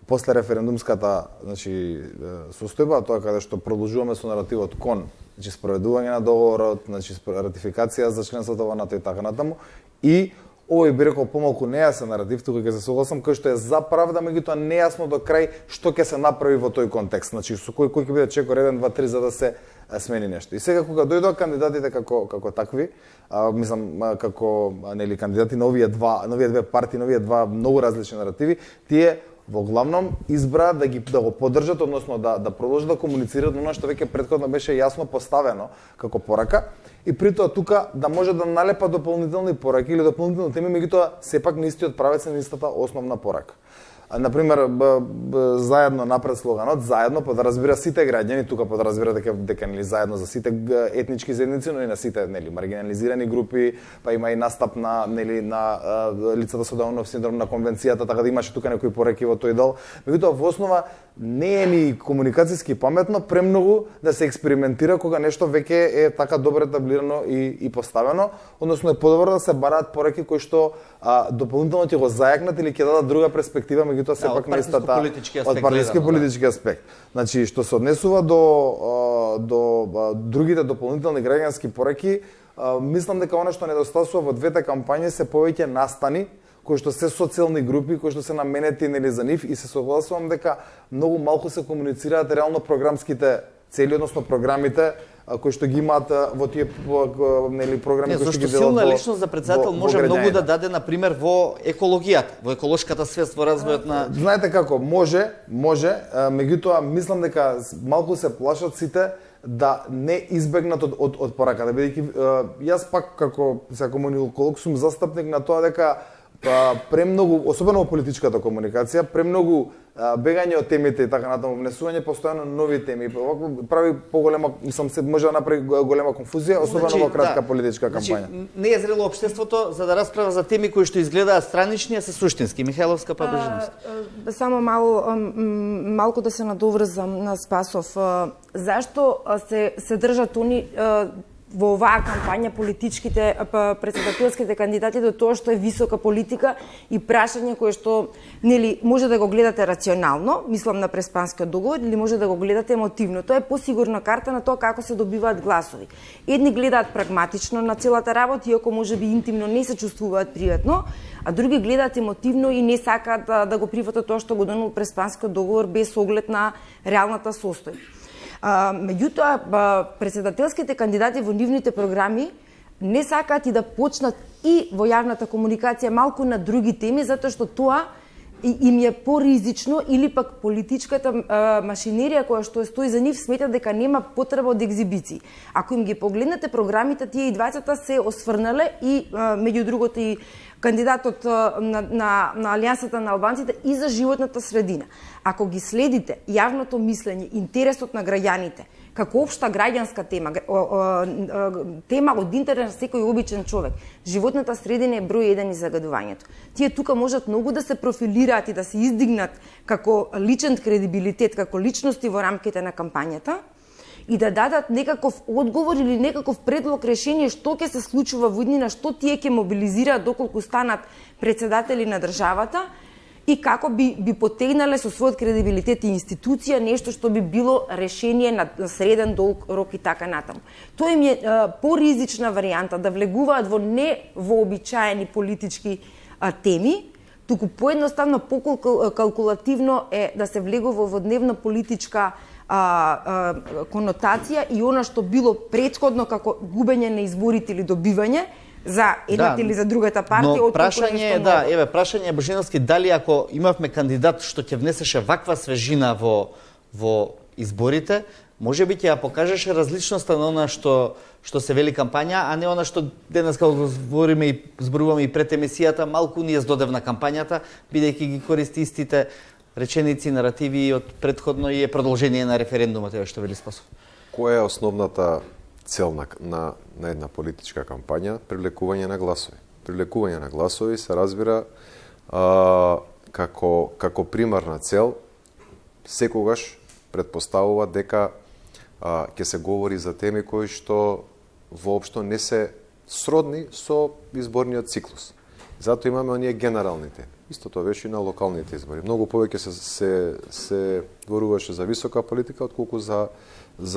после референдумската, значи, состојба, тоа каде што продолжуваме со наративот кон, значи спроведување на договорот, значи ратификација за членството во НАТО и така натаму, и овој би рекол помалку нејасен наратив, тука ќе се согласам, кој што е за правда, меѓутоа нејасно до крај што ќе се направи во тој контекст, значи со кој ќе биде чекор 1, 2, 3 за да се смени нешто. И сега кога дојдоа кандидатите како такви, мислам како нели кандидати на овие две партии, новие два многу различни наративи, тие во главном избра да го поддржат, односно да продолжат да комуницираат оно што веќе претходно беше јасно поставено како порака, и при тоа тука да може да налепа дополнителни пораки или дополнителни теми, меѓутоа сепак на истиот правец на истата основна порака. Например, заедно напред слоганот, заедно подразбира сите граѓани, тука подразбира дека нели заедно за сите етнички заедници, но и на сите нели маргинализирани групи, па има и настап на нели на лицата со Даунов синдром, на конвенцијата, така да имаше тука некои пораки во тој дел. Меѓутоа во основа не е ни комуникацијски паметно премногу да се експериментира кога нешто веќе е така добро етаблирано и поставено, односно е подобро да се бараат пораки кои што дополнително ќе го зајакнат или ќе дадат друга перспектива, меѓутоа сепак на истата од партиски политички аспект. Значи што се однесува до другите дополнителни граѓански пораки, мислам дека она што недостасува во двете кампањи се повеќе настани кои што се социјални групи, кои што се наменети нели за нив, и се согласувам дека многу малку се комуницираат реално програмските цели, односно програмите кои што ги имаат во тие нели програми кои што ги делат. Силна личност за председател може многу да даде на пример во екологијата, во еколошката свест, во развојот на. Знаете како, може, меѓутоа мислам дека малку се плашат сите да не избегнат од пораката, бидејќи јас пак како комуниколог сум застапник на тоа дека премногу, особено во политичката комуникација, премногу бегање од темите и така натаму, внесување постојано нови теми, прави поголема, може да направи голема конфузија, особено во кратка политичка кампања. Значи, не е зрело општеството за да расправа за теми кои што изгледаат странични, а се суштински. Михајловска Божиновски. Само малку да се надоврзам на Спасов. Зашто се држат они во оваа кампања политичките претседателските кандидати до тоа што е висока политика и прашање кое што нели може да го гледате рационално, мислам на Преспанскиот договор, или може да го гледате емотивно. Тоа е посигурна карта на тоа како се добиваат гласови. Едни гледаат прагматично на целата работа, иако можеби интимно не се чувствуваат пријатно, а други гледаат емотивно и не сакаат да го прифатат тоа што го донел Преспанскиот договор без оглед на реалната состојба. Меѓутоа, претседателските кандидати во нивните програми не сакаат и да почнат и во јавната комуникација малку на други теми, затоа што тоа им е поризично или пак политичката машинерија која што стои за нив смета дека нема потреба од екзибиции. Ако им ги погледнете програмите, тие и двајцата се осврнале и меѓу другото и кандидатот на Алијансата на албанците и за животната средина. Ако ги следите јавното мислење, интересот на граѓаните, како општа граѓанска тема, тема од интерес на секој обичен човек, животната средина е број 1 и загадувањето. Тие тука можат многу да се профилираат и да се издигнат како личен кредибилитет, како личности во рамките на кампањата, и да дадат некаков одговор или некаков предлог решение што ќе се случува во иднина, што тие ќе мобилизираат доколку станат претседатели на државата и како би потегнале со својот кредибилитет и институција нешто што би било решение на среден долг рок и така натаму. Тоа им е поризична варијанта да влегуваат во невообичаени политички теми, туку поедноставно покалкулативно е да се влегува во дневна политичка конотација и она што било претходно како губење на изборите или добивање за едната или за другата партија. Но прашање е, прашање Божиновски, дали ако имавме кандидат што ќе внесеше ваква свежина во изборите, може би ќе ја покажеше различноста на она што се вели кампања, а не она што денес кога збориме и зборуваме и пред емисијата, малку ние здодевна кампањата, бидејќи ги користи истите реченици, наративи од предходно и е продолжение на референдумот, еве што вели Спасов. Која е основната цел на една политичка кампања? Привлекување на гласови. Привлекување на гласови се разбира како примарна цел, секогаш предпоставува дека ќе се говори за теми кои што воопшто не се сродни со изборниот циклус. Зато имаме оние генерални теми. Истото беше и на локалните избори. Многу повеќе се зборуваше за висока политика отколку за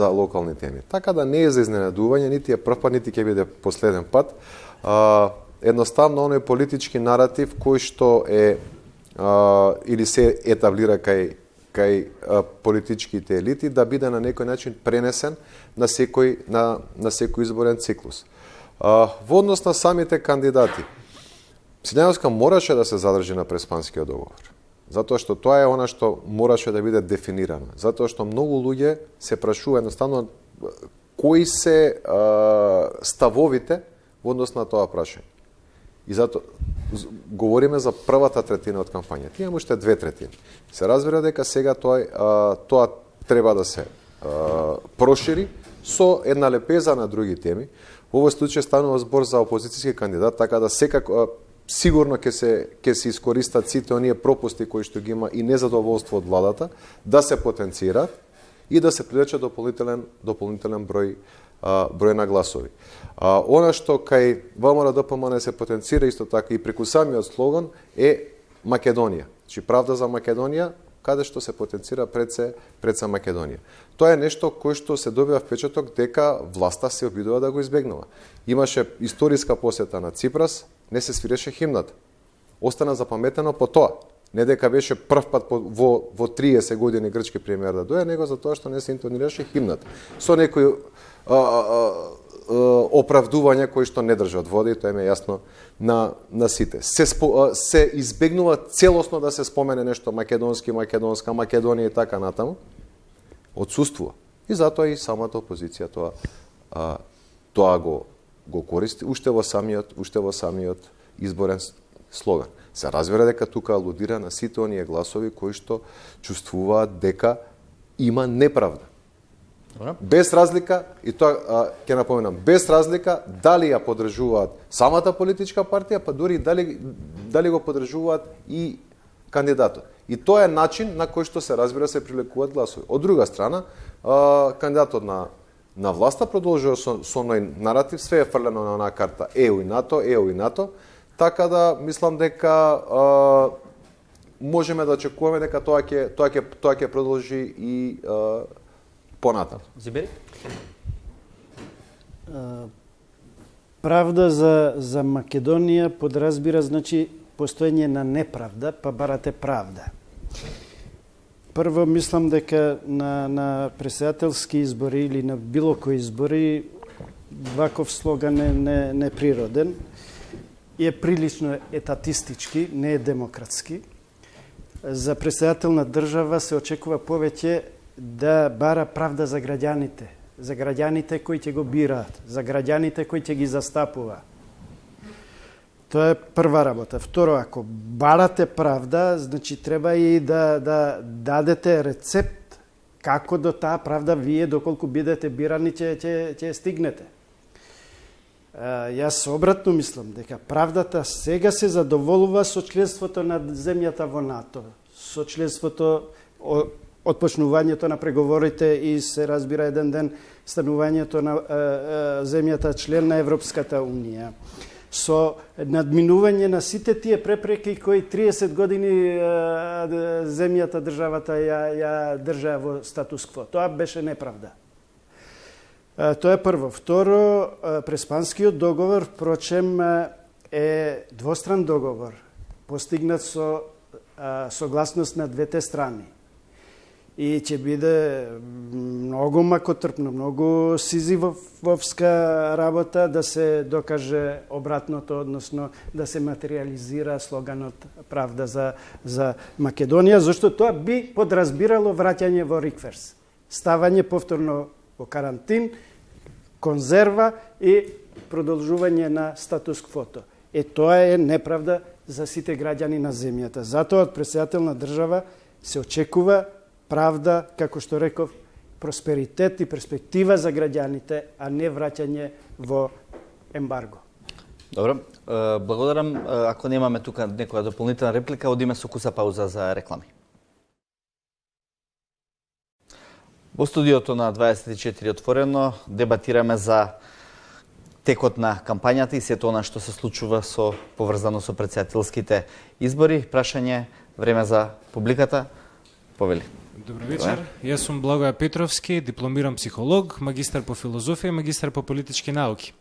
локални теми. Така да не е за изненадување, нити е прв пат, нити ќе биде последен пат. Едноставно, оној политички наратив кој што е или се етаблира кај политичките елити да биде на некој начин пренесен на секој изборен циклус. Во однос на самите кандидати, Силјановска мораше да се задржи на Преспанскиот договор, затоа што тоа е она што мораше да биде дефинирано, затоа што многу луѓе се прашува едноставно кои се ставовите во однос на тоа прашање. И затоа говориме за првата третина од кампањата. Имаме уште 2/3. Се разбира дека сега тоа треба да се прошири со една лепеза на други теми. Во овој случај станува збор за опозицијски кандидат, така да секако сигурно ќе се искористат сите оние пропусти кои што ги има и незадоволство од владата, да се потенцираат и да се привлече дополнителен број на гласови. Она што кај ВМРО-ДПМН се потенцира исто така и преку самиот слоган е Македонија. Значи правда за Македонија, каде што се потенцира пред се Македонија. Тоа е нешто кој што се добива впечаток дека власта се обидува да го избегнува. Имаше историска посета на Ципрас, не се свиреше химната. Остана запаметено по тоа. Не дека беше прв пат во 30 години грчки премиер да дојде, него за тоа што не се интонираше химната. Со некои оправдувања кои што не држат вода и тоа е јасно на сите. Се избегнува целосно да се спомене нешто македонска, Македонија и така натаму. Отсуствува. И затоа и самата опозиција тоа го користи уште во самиот изборен слоган. Се разбира дека тука алудира на сите оние гласови кои што чувствуваат дека има неправда. Добре. Без разлика, и тоа ќе напоменам, без разлика дали ја поддржуваат самата политичка партија, па дури дали го поддржуваат и кандидатот. И тоа е начин на кој што се разбира се привлекуваат гласови. Од друга страна, кандидатот на власта, продолжува со оној наратив, све е фрлено на онаа карта ЕУ и НАТО, така да мислам дека можеме да очекуваме дека тоа ќе продолжи и понатаму. Зибери? Правда за Македонија подразбира значи постоење на неправда, па барате правда. Прво мислам дека на председателски избори или на било кои избори ваков слоган е неприроден и е прилично етатистички, не е демократски. За председател на држава се очекува повеќе да бара правда за граѓаните кои ќе го бираат, за граѓаните кои ќе ги застапува. Тоа е прва работа. Второ, ако барате правда, значи треба и да дадете рецепт како до таа правда вие, доколку бидете бирани, ќе стигнете. Јас обратно мислам дека правдата сега се задоволува со членството на земјата во НАТО, со членството, отпочнувањето на преговорите и се разбира еден ден станувањето на земјата член на Европската Унија, со надминување на сите тие препреки кои 30 години земјата, државата ја држа во статус кво. Тоа беше неправда. Тоа е прво. Второ, Преспанскиот договор, впрочем, е двостран договор, постигнат со согласност на двете страни. И ќе биде многу макотрпно, многу сизифовска работа да се докаже обратното, односно да се материализира слоганот правда за Македонија, зашто тоа би подразбирало враќање во рикверс, ставање повторно во карантин, конзерва и продолжување на статус квото. Тоа е неправда за сите граѓани на земјата. Затоа од председател на држава се очекува правда, како што реков, просперитет и перспектива за граѓаните, а не враќање во ембарго. Добро, благодарам. Ако немаме тука некоја дополнителна реплика, одиме со куса пауза за реклами. Во студиото на 24 отворено дебатираме за текот на кампањата и сето она што се случува поврзано со председателските избори. Прашање, време за публиката. Повели. Добро вечер. Јас сум Благоја Петровски, дипломиран психолог, магистар по филозофија и магистар по политички науки.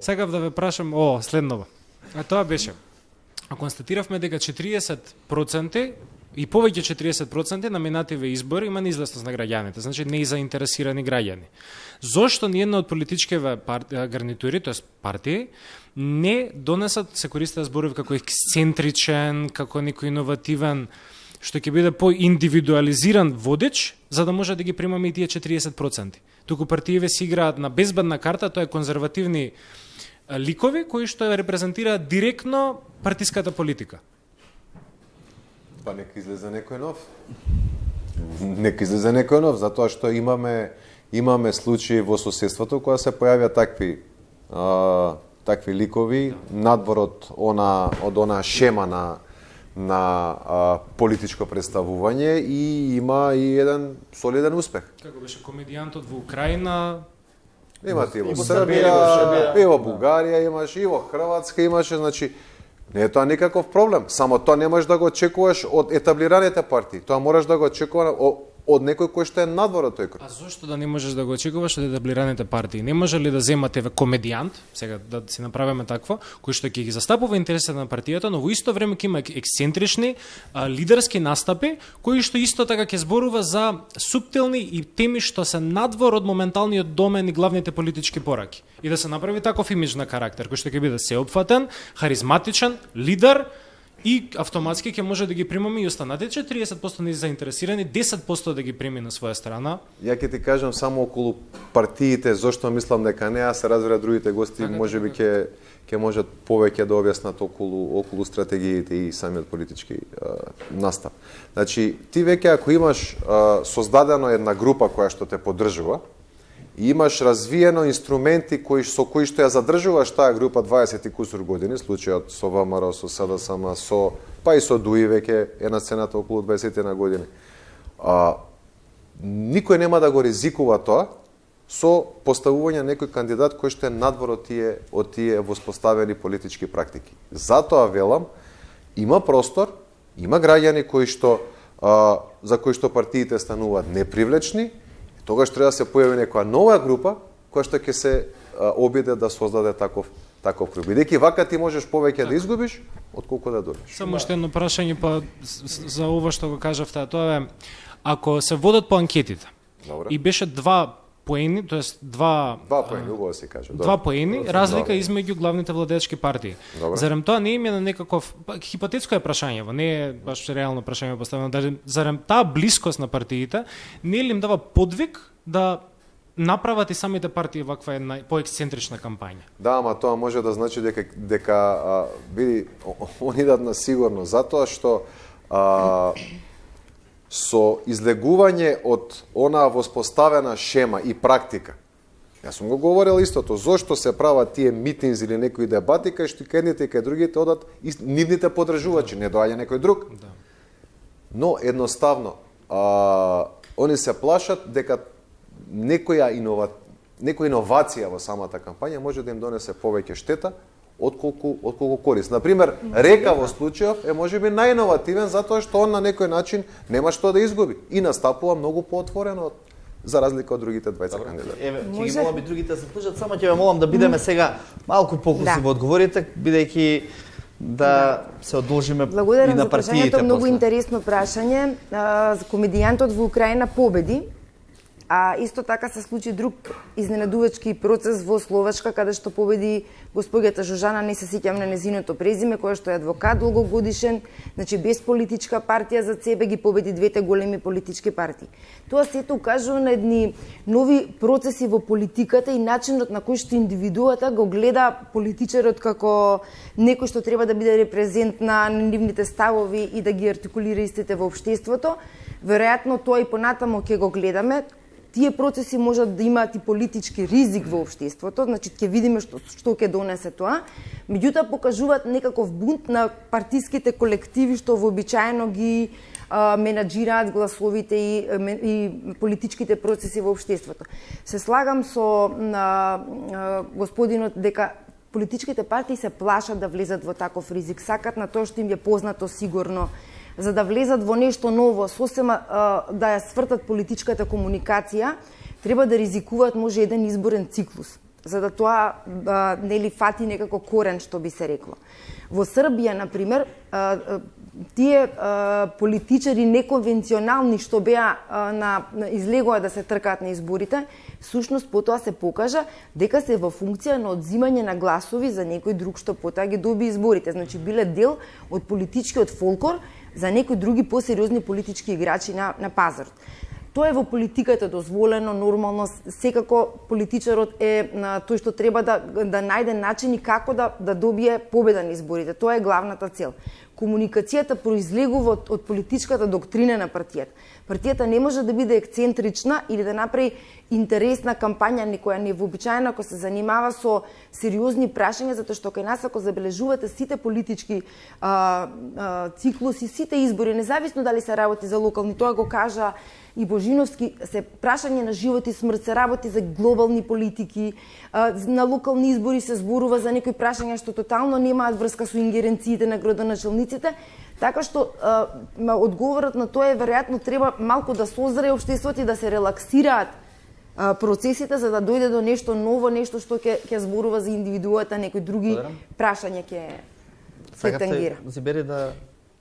Сакав да ве прашам следново. А тоа беше, констатиравме дека 40% и повеќе 40% на минативе избори има неизвестност на граѓаните, значи не и заинтересирани граѓани. Зошто ниедна од политичките гарнитури, тоест партии, не донесат, се користат зборови како ексцентричен, како некој иновативен, што ќе биде по-индивидуализиран водеч, за да може да ги примаме и тие 40%. Туку партиите си играат на безбедна карта, тоа е конзервативни ликови кои што репрезентираат директно партиската политика. Па нека излезе некој нов. Нека излезе некој нов, затоа што имаме случаи во соседството кога се појавија такви ликови надвор од она шема на политичко представување и има и еден солиден успех. Како беше комедијантот во Украина? Имате и во Србија, и во Бугарија имаш, и во Хрватска имаше, значи не е тоа никаков проблем. Само тоа не можеш да го очекуваш од етаблираните партии. Тоа можеш да го очекуваш од некој кој што е надвор од тој круг. А зошто да не можеш да го очекуваш од етаблираните партии? Не може ли да земате комедијант, сега да си направиме такво, кој што ќе ги застапува интересите на партијата, но во исто време ќе има ексцентрични лидерски настапи, кои што исто така ќе зборува за суптилни и теми што се надвор од моменталниот домен и главните политички пораки. И да се направи таков имидж на карактер, кој што ќе биде сеопфатен, харизматичен, лидер, и автоматски ќе може да ги примаме и останатите 40% не заинтересирани, 10% да ги прими на своја страна. Ја ќе ти кажам само околу партиите, зошто мислам дека не, а се разбира другите гости, можеби ќе можат повеќе да објаснат околу стратегиите и самиот политички настап. Значи, ти веќе ако имаш создадено една група која што те поддржува, и имаш развиено инструменти со кои што ја задржуваш таа група 20 и кусур години, случајот со ВМРО, со СДСМ, па и со ДУИ веќе е на сцената околу 20 на години. Никој нема да го ризикува тоа со поставување некој кандидат кој што е надвор од тие воспоставени политички практики. Затоа велам, има простор, има граѓани кои што за кои што партиите стануваат непривлечни, тогаш треба да се појави некоја нова група која што ќе се обиде да создаде таков круг. Бидејќи вака ти можеш повеќе да изгубиш отколку да добиш. Само уште едно прашање па за ова што го кажавте, тоа е ако се водат по анкетите. Добре. И беше 2 поени, тоест два поени, убаво се каже. 2 поени, разлика измеѓу главните владеечки партии. Добре. Зарем тоа не им е на некаков хипотетско е прашање, не е баш реално прашање поставено, зарем таа блискост на партиите не ли им дава подвиг да направат и самите партии ваква една поексцентрична кампања? Да, ама тоа може да значи дека види, они идат на сигурно, затоа што со излегување од онаа воспоставена шема и практика. Јас сум го говорил истото, зошто се прават тие митинзи или некои дебати кај што едните и кај другите одат нивните подржувачи, не доаѓа некој друг. Да. Но едноставно, они се плашат дека некоја иновација во самата кампања може да им донесе повеќе штета отколку корист. Например, Река во случајов е можеби најиновативен затоа што он на некој начин нема што да изгуби и настапува многу поотворено за разлика од другите двајца кандидати. Еве, ќе ги молам и другите се слушат, само ќе ве молам да бидеме сега малку покуси во одговорите, бидејќи да се одолжиме и на партиите. Благодарам за прашањето, многу интересно прашање. Комедијантот во Украина победи. А исто така се случи друг изненадувачки процес во Словачка, каде што победи госпоѓата Жужана, не се сеќам на незиното презиме, која што е адвокат долгогодишен, значи без политичка партија за себе ги победи двете големи политички партии. Тоа сето укажува на едни нови процеси во политиката и начинот на кој што индивидуата го гледа политичарот како некој што треба да биде репрезент на нивните ставови и да ги артикулира истите во општеството. Веројатно тоа и понатамо ќе го гледаме. Тие процеси можат да имаат и политички ризик во општеството, значи ќе видиме што ќе донесе тоа. Меѓутоа покажуваат некаков бунт на партиските колективи што вообичаено ги менаџираат гласовите и политичките процеси во општеството. Се слагам со господинот дека политичките партии се плашат да влезат во таков ризик, сакат на тоа што им е познато сигурно, за да влезат во нешто ново, сосема да ја свртат политичката комуникација, треба да ризикуваат може еден изборен циклус, за да тоа нели фати некако корен, што би се рекло. Во Србија, например, тие политичари неконвенционални што беа излегоа да се тркаат на изборите, всушност потоа се покажа дека се во функција на одзимање на гласови за некој друг што потоа ги доби изборите. Значи биле дел од политичкиот фолклор за некои други посериозни политички играчи на пазарот. Тоа е во политиката дозволено, нормално, секако политичарот е тој што треба да најде начини како да добие победа на изборите. Тоа е главната цел. Комуникацијата произлегува од политичката доктрина на партијата. Партијата не може да биде ексцентрична или да направи интересна кампања, некоја невообичаена, ако се занимава со сериозни прашања, затоа што кај нас, ако забележувате сите политички циклуси, сите избори, независно дали се работи за локални, тоа го кажа и Божиновски, се прашање на живот и смрт, се работи за глобални политики, на локални избори се зборува за некои прашања што тотално немаат врска со ингеренциите на градоначалниците, така што одговорот на тоа е веројатно треба малку да созре општеството и да се релаксираат процесите за да дојде до нешто ново, нешто што ќе зборува за индивидуата, некои други прашања ќе тангира. Зибери да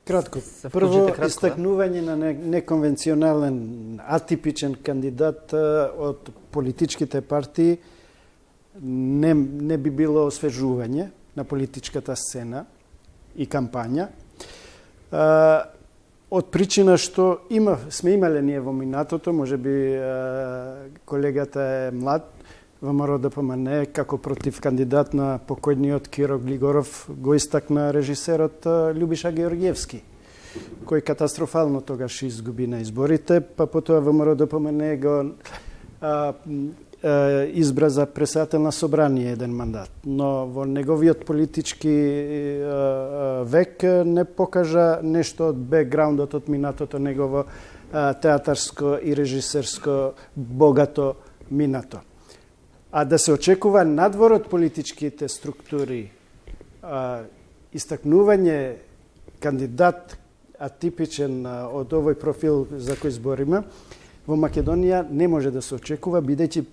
кратко. Прво, истакнување на неконвенционален, атипичен кандидат од политичките партии не би било освежување на политичката сцена и кампања. Од причина што сме имале ние во минатото, можеби колегата е млад, ВМРО ДПМН како против кандидат на покојниот Киро Глигоров го истакна режисерот Љубиша Георгиевски, кој катастрофално тогаш изгуби на изборите, па потоа ВМРО ДПМН го избра за председател на собрание еден мандат. Но во неговиот политички век не покажа нешто од бекграундот од минатото негово театарско и режисерско богато минато. А да се очекува надвор од политичките структури, истакнување кандидат атипичен од овој профил за кој збориме, во Македонија не може да се очекува, бидејќи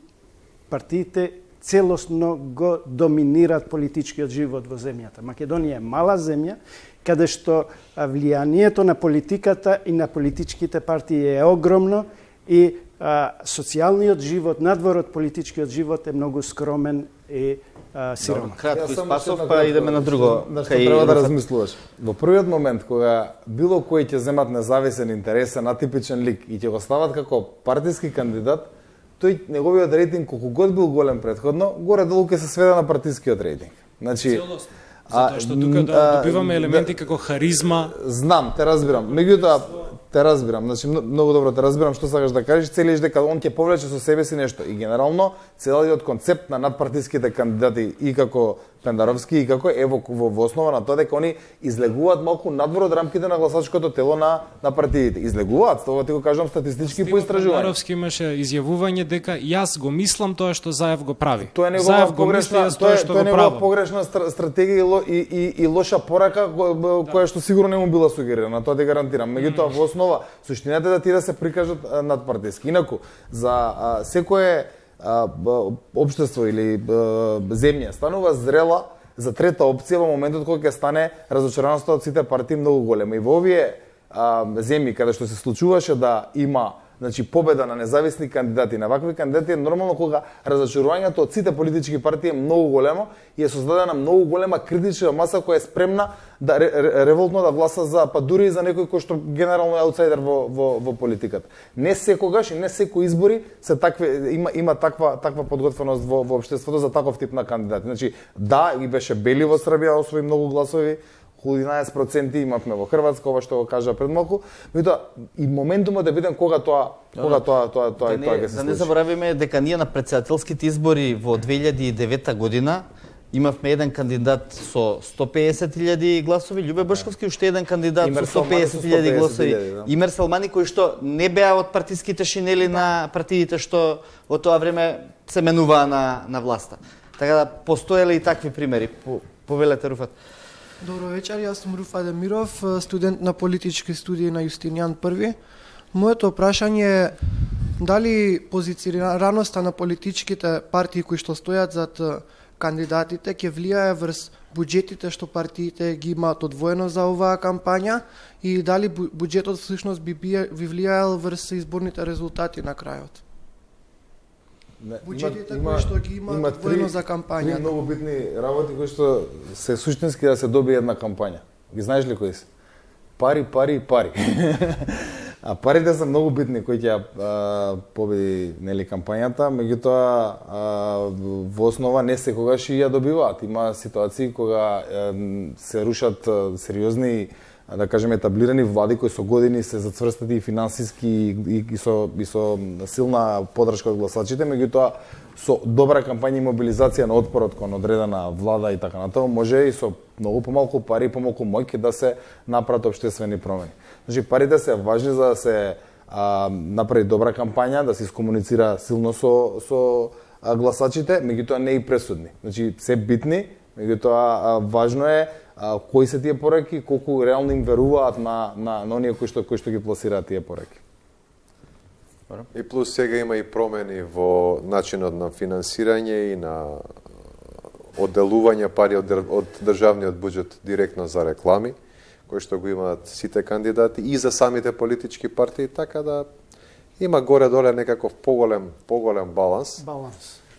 партиите целосно го доминираат политичкиот живот во земјата. Македонија е мала земја, каде што влијанието на политиката и на политичките партии е огромно и социјалниот живот, надвор од политичкиот живот е многу скромен и сиромах. Кратко Спасов, па идеме на друго. Треба да размислуваш. Во првиот момент кога било кој ќе земат независен, интересен, атипичен лик и ќе го стават како партиски кандидат, тој неговиот рейтинг колку год бил голем претходно, горе-долу ќе се сведе на партискиот рейтинг. Значи, затоа што тука добиваме елементи како харизма. Знам, те разбирам. Меѓутоа, те разбирам. Значи, многу добро те разбирам што сакаш да кажеш, целиш дека он ќе повлече со себе си нешто. И генерално, целиот концепт на надпартиските кандидати и како Пендаровски и како во основа на тоа дека они излегуваат малку надвор од рамките на гласачкото тело на партиите. Излегуваат, тоа ти го кажам статистички по истражување. Пендаровски имаше изјавување дека јас го мислам тоа што Заев го прави. Тоа е негова погрешна стратегија и лоша порака која што сигурно не му била сугерирана, тоа те гарантирам. Меѓутоа во основа суштината е да ти да се прикажат надпартиски. Инаку за секое општество или земја станува зрела за трета опција во моментот кога ќе стане разочараноста од сите партии многу голема. И во овие земји каде што се случуваше да има победа на независни кандидати, на вакви кандидати, е нормално кога разочарувањето од сите политички партии е многу големо и е создадена многу голема критична маса која е спремна да револтно да гласа за, па дури и за некој кој што генерално е аутсайдер во политиката. Не секогаш и не секои избори се такви, има таква подготвеност во општеството за таков тип на кандидати. Значи, да, и беше Бели во Србија, освои многу гласови, 11% имавме во Хрватска, ова што го кажа пред малку, меѓутоа и моментумот е биден кога тоа ќе се случи. Да не заборавиме дека ние на претседателските избори во 2009 година имавме еден кандидат со 150.000 гласови, Љубе Бошковски, уште еден кандидат со 150.000 гласови, Имер Салмани, кои што не беа од партиските шинели на партиите што во тоа време се менуваа на власта. Така да постоеле и такви примери. Повелете, Руфат. Добро вечер, јас сум Руфат Демиров, студент на политички студии на Јустинијан I. Моето прашање е дали позиционираноста на политичките партии кои што стојат зад кандидатите ќе влијае врз буџетите што партиите ги имаат одвоено за оваа кампања и дали буџетот всушност би влијаел врз изборните резултати на крајот. Буџетите кои што ги имаат одвоено за кампања. Три многу битни работи кои што се суштински да се добие една кампања. Ги знаеш ли кои се? Пари. А парите се многу битни кои ќе победи кампањата, меѓутоа во основа не секогаш и ја добиваат. Има ситуации кога се рушат сериозни, да кажеме, етаблирани влади кои со години се зацврстати и финансиски и со силна поддршка од гласачите, меѓутоа со добра кампања и мобилизација на отпорот кон одредена влада и така натаму може и со многу помалку пари и помалку моќ да се направат општествени промени. Значи парите се важни за да се направи добра кампања, да се искомуницира силно со гласачите, меѓутоа не и пресудни. Значи се битни, меѓутоа важно е кои се тие пораки, колку реално им веруваат на оние кои што ги пласираат тие пораки. И плюс сега има и промени во начинот на финансирање и на одделување пари од државниот буџет директно за реклами, кои што го имаат сите кандидати и за самите политички партии, така да има горе-доле некаков поголем баланс.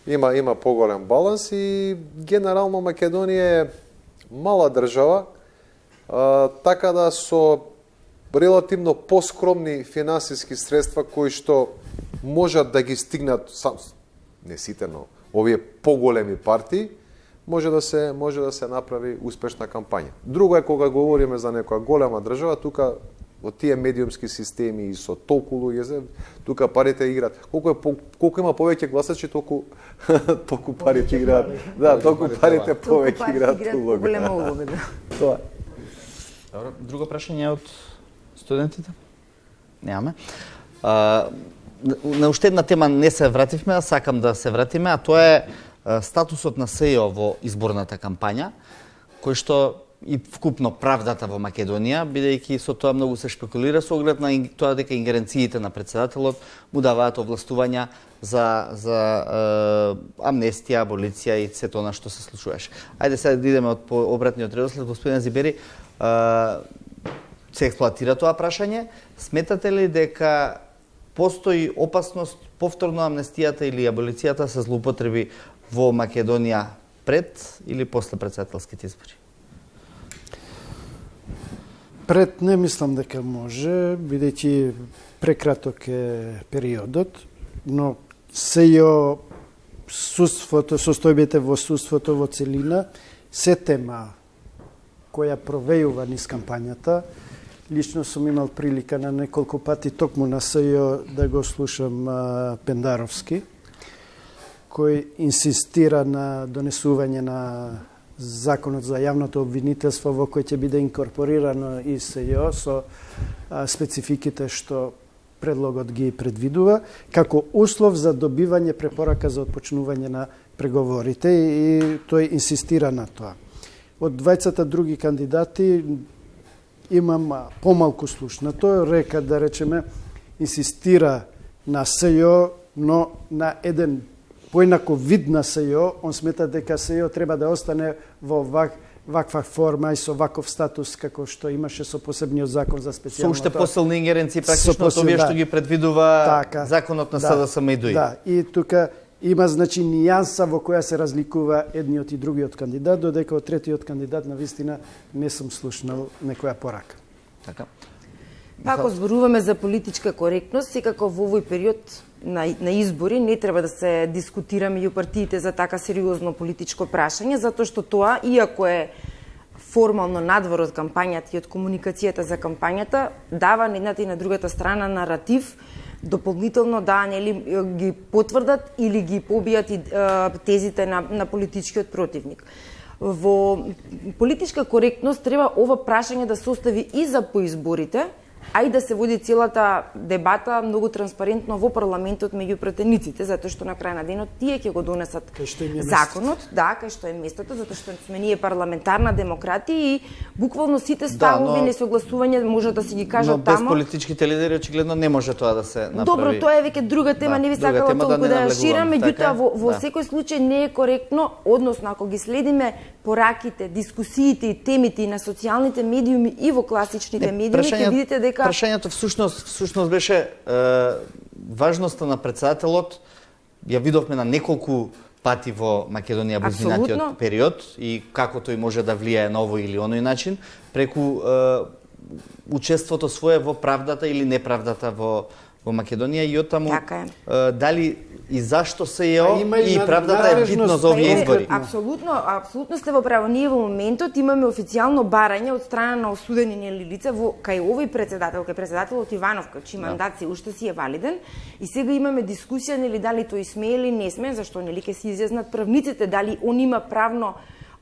Има поголем баланс и генерално Македонија е мала држава, така да со релативно поскромни финансиски средства кои што можат да ги стигнат не сите, но овие поголеми партии, може да се направи успешна кампања. Друго е кога говориме за некоја голема држава, тука во тие медиумски системи и со толку луѓе, тука парите играат. Колку има повеќе гласачи, толку парите играат. Да, толку парите повеќе играат улога. Тоа. Добро, друго прашање од студентите? Немаме. на уште една тема не се вративме, а сакам да се вратиме, а тоа е статусот на СЈО во изборната кампања, кој што и вкупно правдата во Македонија, бидејќи со тоа многу се шпекулира со оглед на тоа дека ингеренциите на председателот му даваат овластувања за амнестија, аболиција и сето она што се случуваше. Ајде сега да идеме од обратниот редослед. Господин Зибери, се експлоатира тоа прашање. Сметате ли дека постои опасност повторно амнестијата или аболицијата се злоупотреби во Македонија пред или после председателските избори? Пред не мислам дека може, бидејќи прекраток е периодот, но СЈО судството, состојбите во судството во целина се тема која провејува низ кампањата. Лично сум имал прилика на неколку пати токму на СЈО да го слушам Пендаровски, кој инсистира на донесување на Законот за јавното обвинителство во кој ќе биде инкорпорирано и СЈО со спецификите што предлогот ги предвидува, како услов за добивање препорака за отпочнување на преговорите и тој инсистира на тоа. Од двајцата други кандидати имам помалку слушнато, река да речеме инсистира на СЈО, но на еден поинаков вид на СЈО, он смета дека СЈО треба да остане во ваква форма и со ваков статус како што имаше со посебниот закон за специјалното. Со уште посилни ингеренции практично од овие што ги предвидува законот на СДСМ и ДУИ. Да, и тука има значи нијанса во која се разликува едниот и другиот кандидат, додека од третиот кандидат на вистина не сум слушнал некоја порака. Така. Па ако зборуваме за политичка коректност, секако во овој период на избори не треба да се дискутира меѓу партиите за така сериозно политичко прашање, затоа што тоа, иако е формално надвор од кампањата и од комуникацијата за кампањата, дава на едната и на другата страна наратив, дополнително да нели ги потврдат или ги побијат и тезите на политичкиот противник. Во политичка коректност треба ова прашање да се остави и за поизборите, а и да се води целата дебата многу транспарентно во парламентот меѓу пратениците, затоа што на крај на денот тие ќе го донесат законот, кај што е местото, затоа што сме ние парламентарна демократија и буквално сите ставови несогласувања може да се ги кажат тамо. Но без политичките лидери очигледно не може тоа да се направи. Добро, тоа е веќе друга тема, не би сакала толку да ја ширам, меѓутоа во секој случај не е коректно, односно ако ги следиме пораките, дискусиите и темите на социјалните медиуми и во класичните медиуми, ќе видите дека прашањето всушност беше важноста на председателот. Ја видовме на неколку пати во Македонија во изминатиот период и како тој може да влијае на овој или оној начин преку учеството свое во правдата или неправдата во Македонија и оттаму дали и зашто СЈО и правдата е битно за овие избори. Апсолутно сте во право. Ние во моментот имаме официјално барање од страна на осудени лица кај овој председател, кај председателот Иванов, чиј мандат се уште си е валиден, и сега имаме дискусија нели дали тој смее или не смее, зашто нели ќе се изјаснат правниците дали он има правно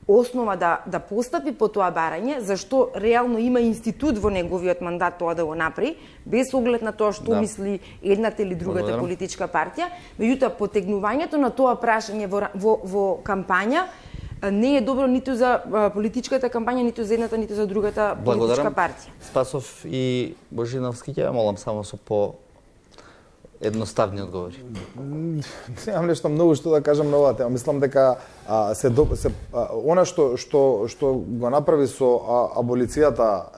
основа да постапи по тоа барање, зашто реално има институт во неговиот мандат тоа да го направи, без оглед на тоа што мисли едната или другата политичка партија. Меѓутоа, потегнувањето на тоа прашање во кампања не е добро ниту за политичката кампања, ниту за едната, ниту за другата политичка партија. Спасов и Божиновски, ќе молам само со едноставни одговори. Немам нешто многу што да кажам на оваа тема. Мислам дека она што го направи со аболицијата,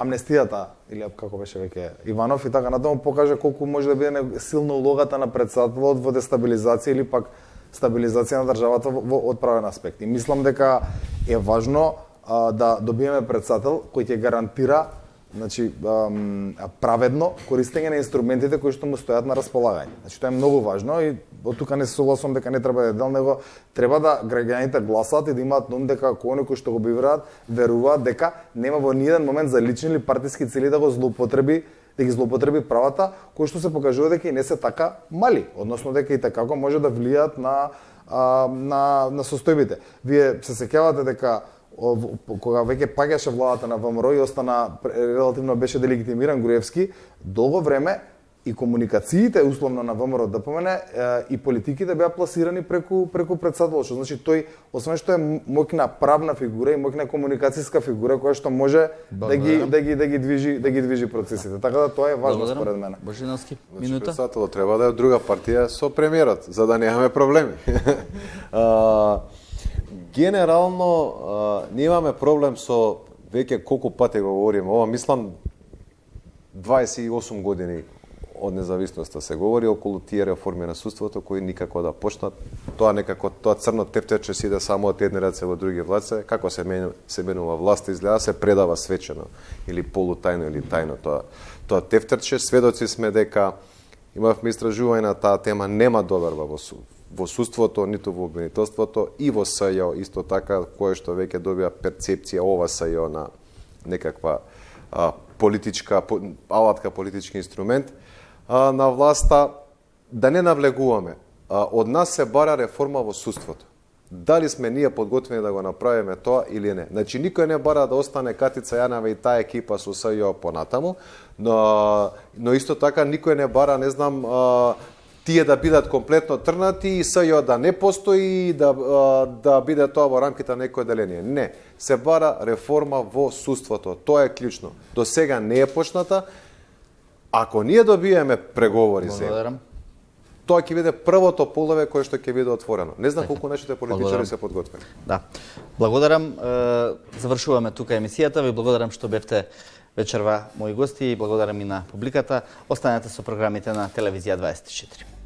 амнестијата или како беше веќе Иванов и така натаму покажа колку може да биде силна улогата на председателот во дестабилизација или пак стабилизација на државата од правен аспект. И мислам дека е важно да добиеме председател кој ќе гарантира праведно користење на инструментите кои што му стојат на располагање. Тоа е многу важно и од тука не се согласувам дека не треба да е дел, него треба да граѓаните гласат и да имаат на ум дека кои што го веруваат дека нема во ниеден момент за лични или партиски цели да ги злоупотреби правата, кои што се покажува дека и не се така мали, односно дека и такако може да влијаат на состојбите. Вие се сеќавате дека кога веќе паѓаше владата на ВМРО и остана релативно беше делегитимиран Груевски, долго време и комуникациите условно на ВМРО ДПМН и политиките беа пласирани преку председател, што значи тој освен што е моќна правна фигура и моќна комуникацијска фигура која што може да ги движи процесите. Така да тоа е важно според мене. Божиновски, Значи, минута. председателот треба да е од друга партија со премиерот, за да немаме проблеми. Генерално немаме проблем со веќе колку пати го говориме ова, мислам 28 години од независноста се говори околу тие реформи на судството кои никако да почнат. Тоа некако тоа црно тефтерче си иде само од едни раце во други раце, како се менува власт изгледа се предава свечено или полутајно или тајно тоа тефтерче. Сведоци сме дека имавме истражување на таа тема, нема доверба во судството, ниту во обвинителството и во СЈО исто така, кое што веќе добија перцепција ова СЈО на некаква политичка алатка, политички инструмент на власта. Да не навлегуваме. Од нас се бара реформа во судството. Дали сме ние подготвени да го направиме тоа или не? Значи, никој не бара да остане Катица Јанева и таа екипа со СЈО понатаму, но исто така никој не бара, не знам, тие да бидат комплетно трнати и СЈО да не постои и да биде тоа во рамките на некој деление. Не. Се бара реформа во судството. Тоа е клучно. До сега не е почната. Ако ние добиеме преговори сега, тоа ќе биде првото полове кое што ќе биде отворено. Не знам колку нашите политичари се подготвени. Да. Благодарам. Завршуваме тука емисијата. Ви благодарам што бевте вечерва мои гости и благодарам и на публиката. Останете со програмите на Телевизија 24.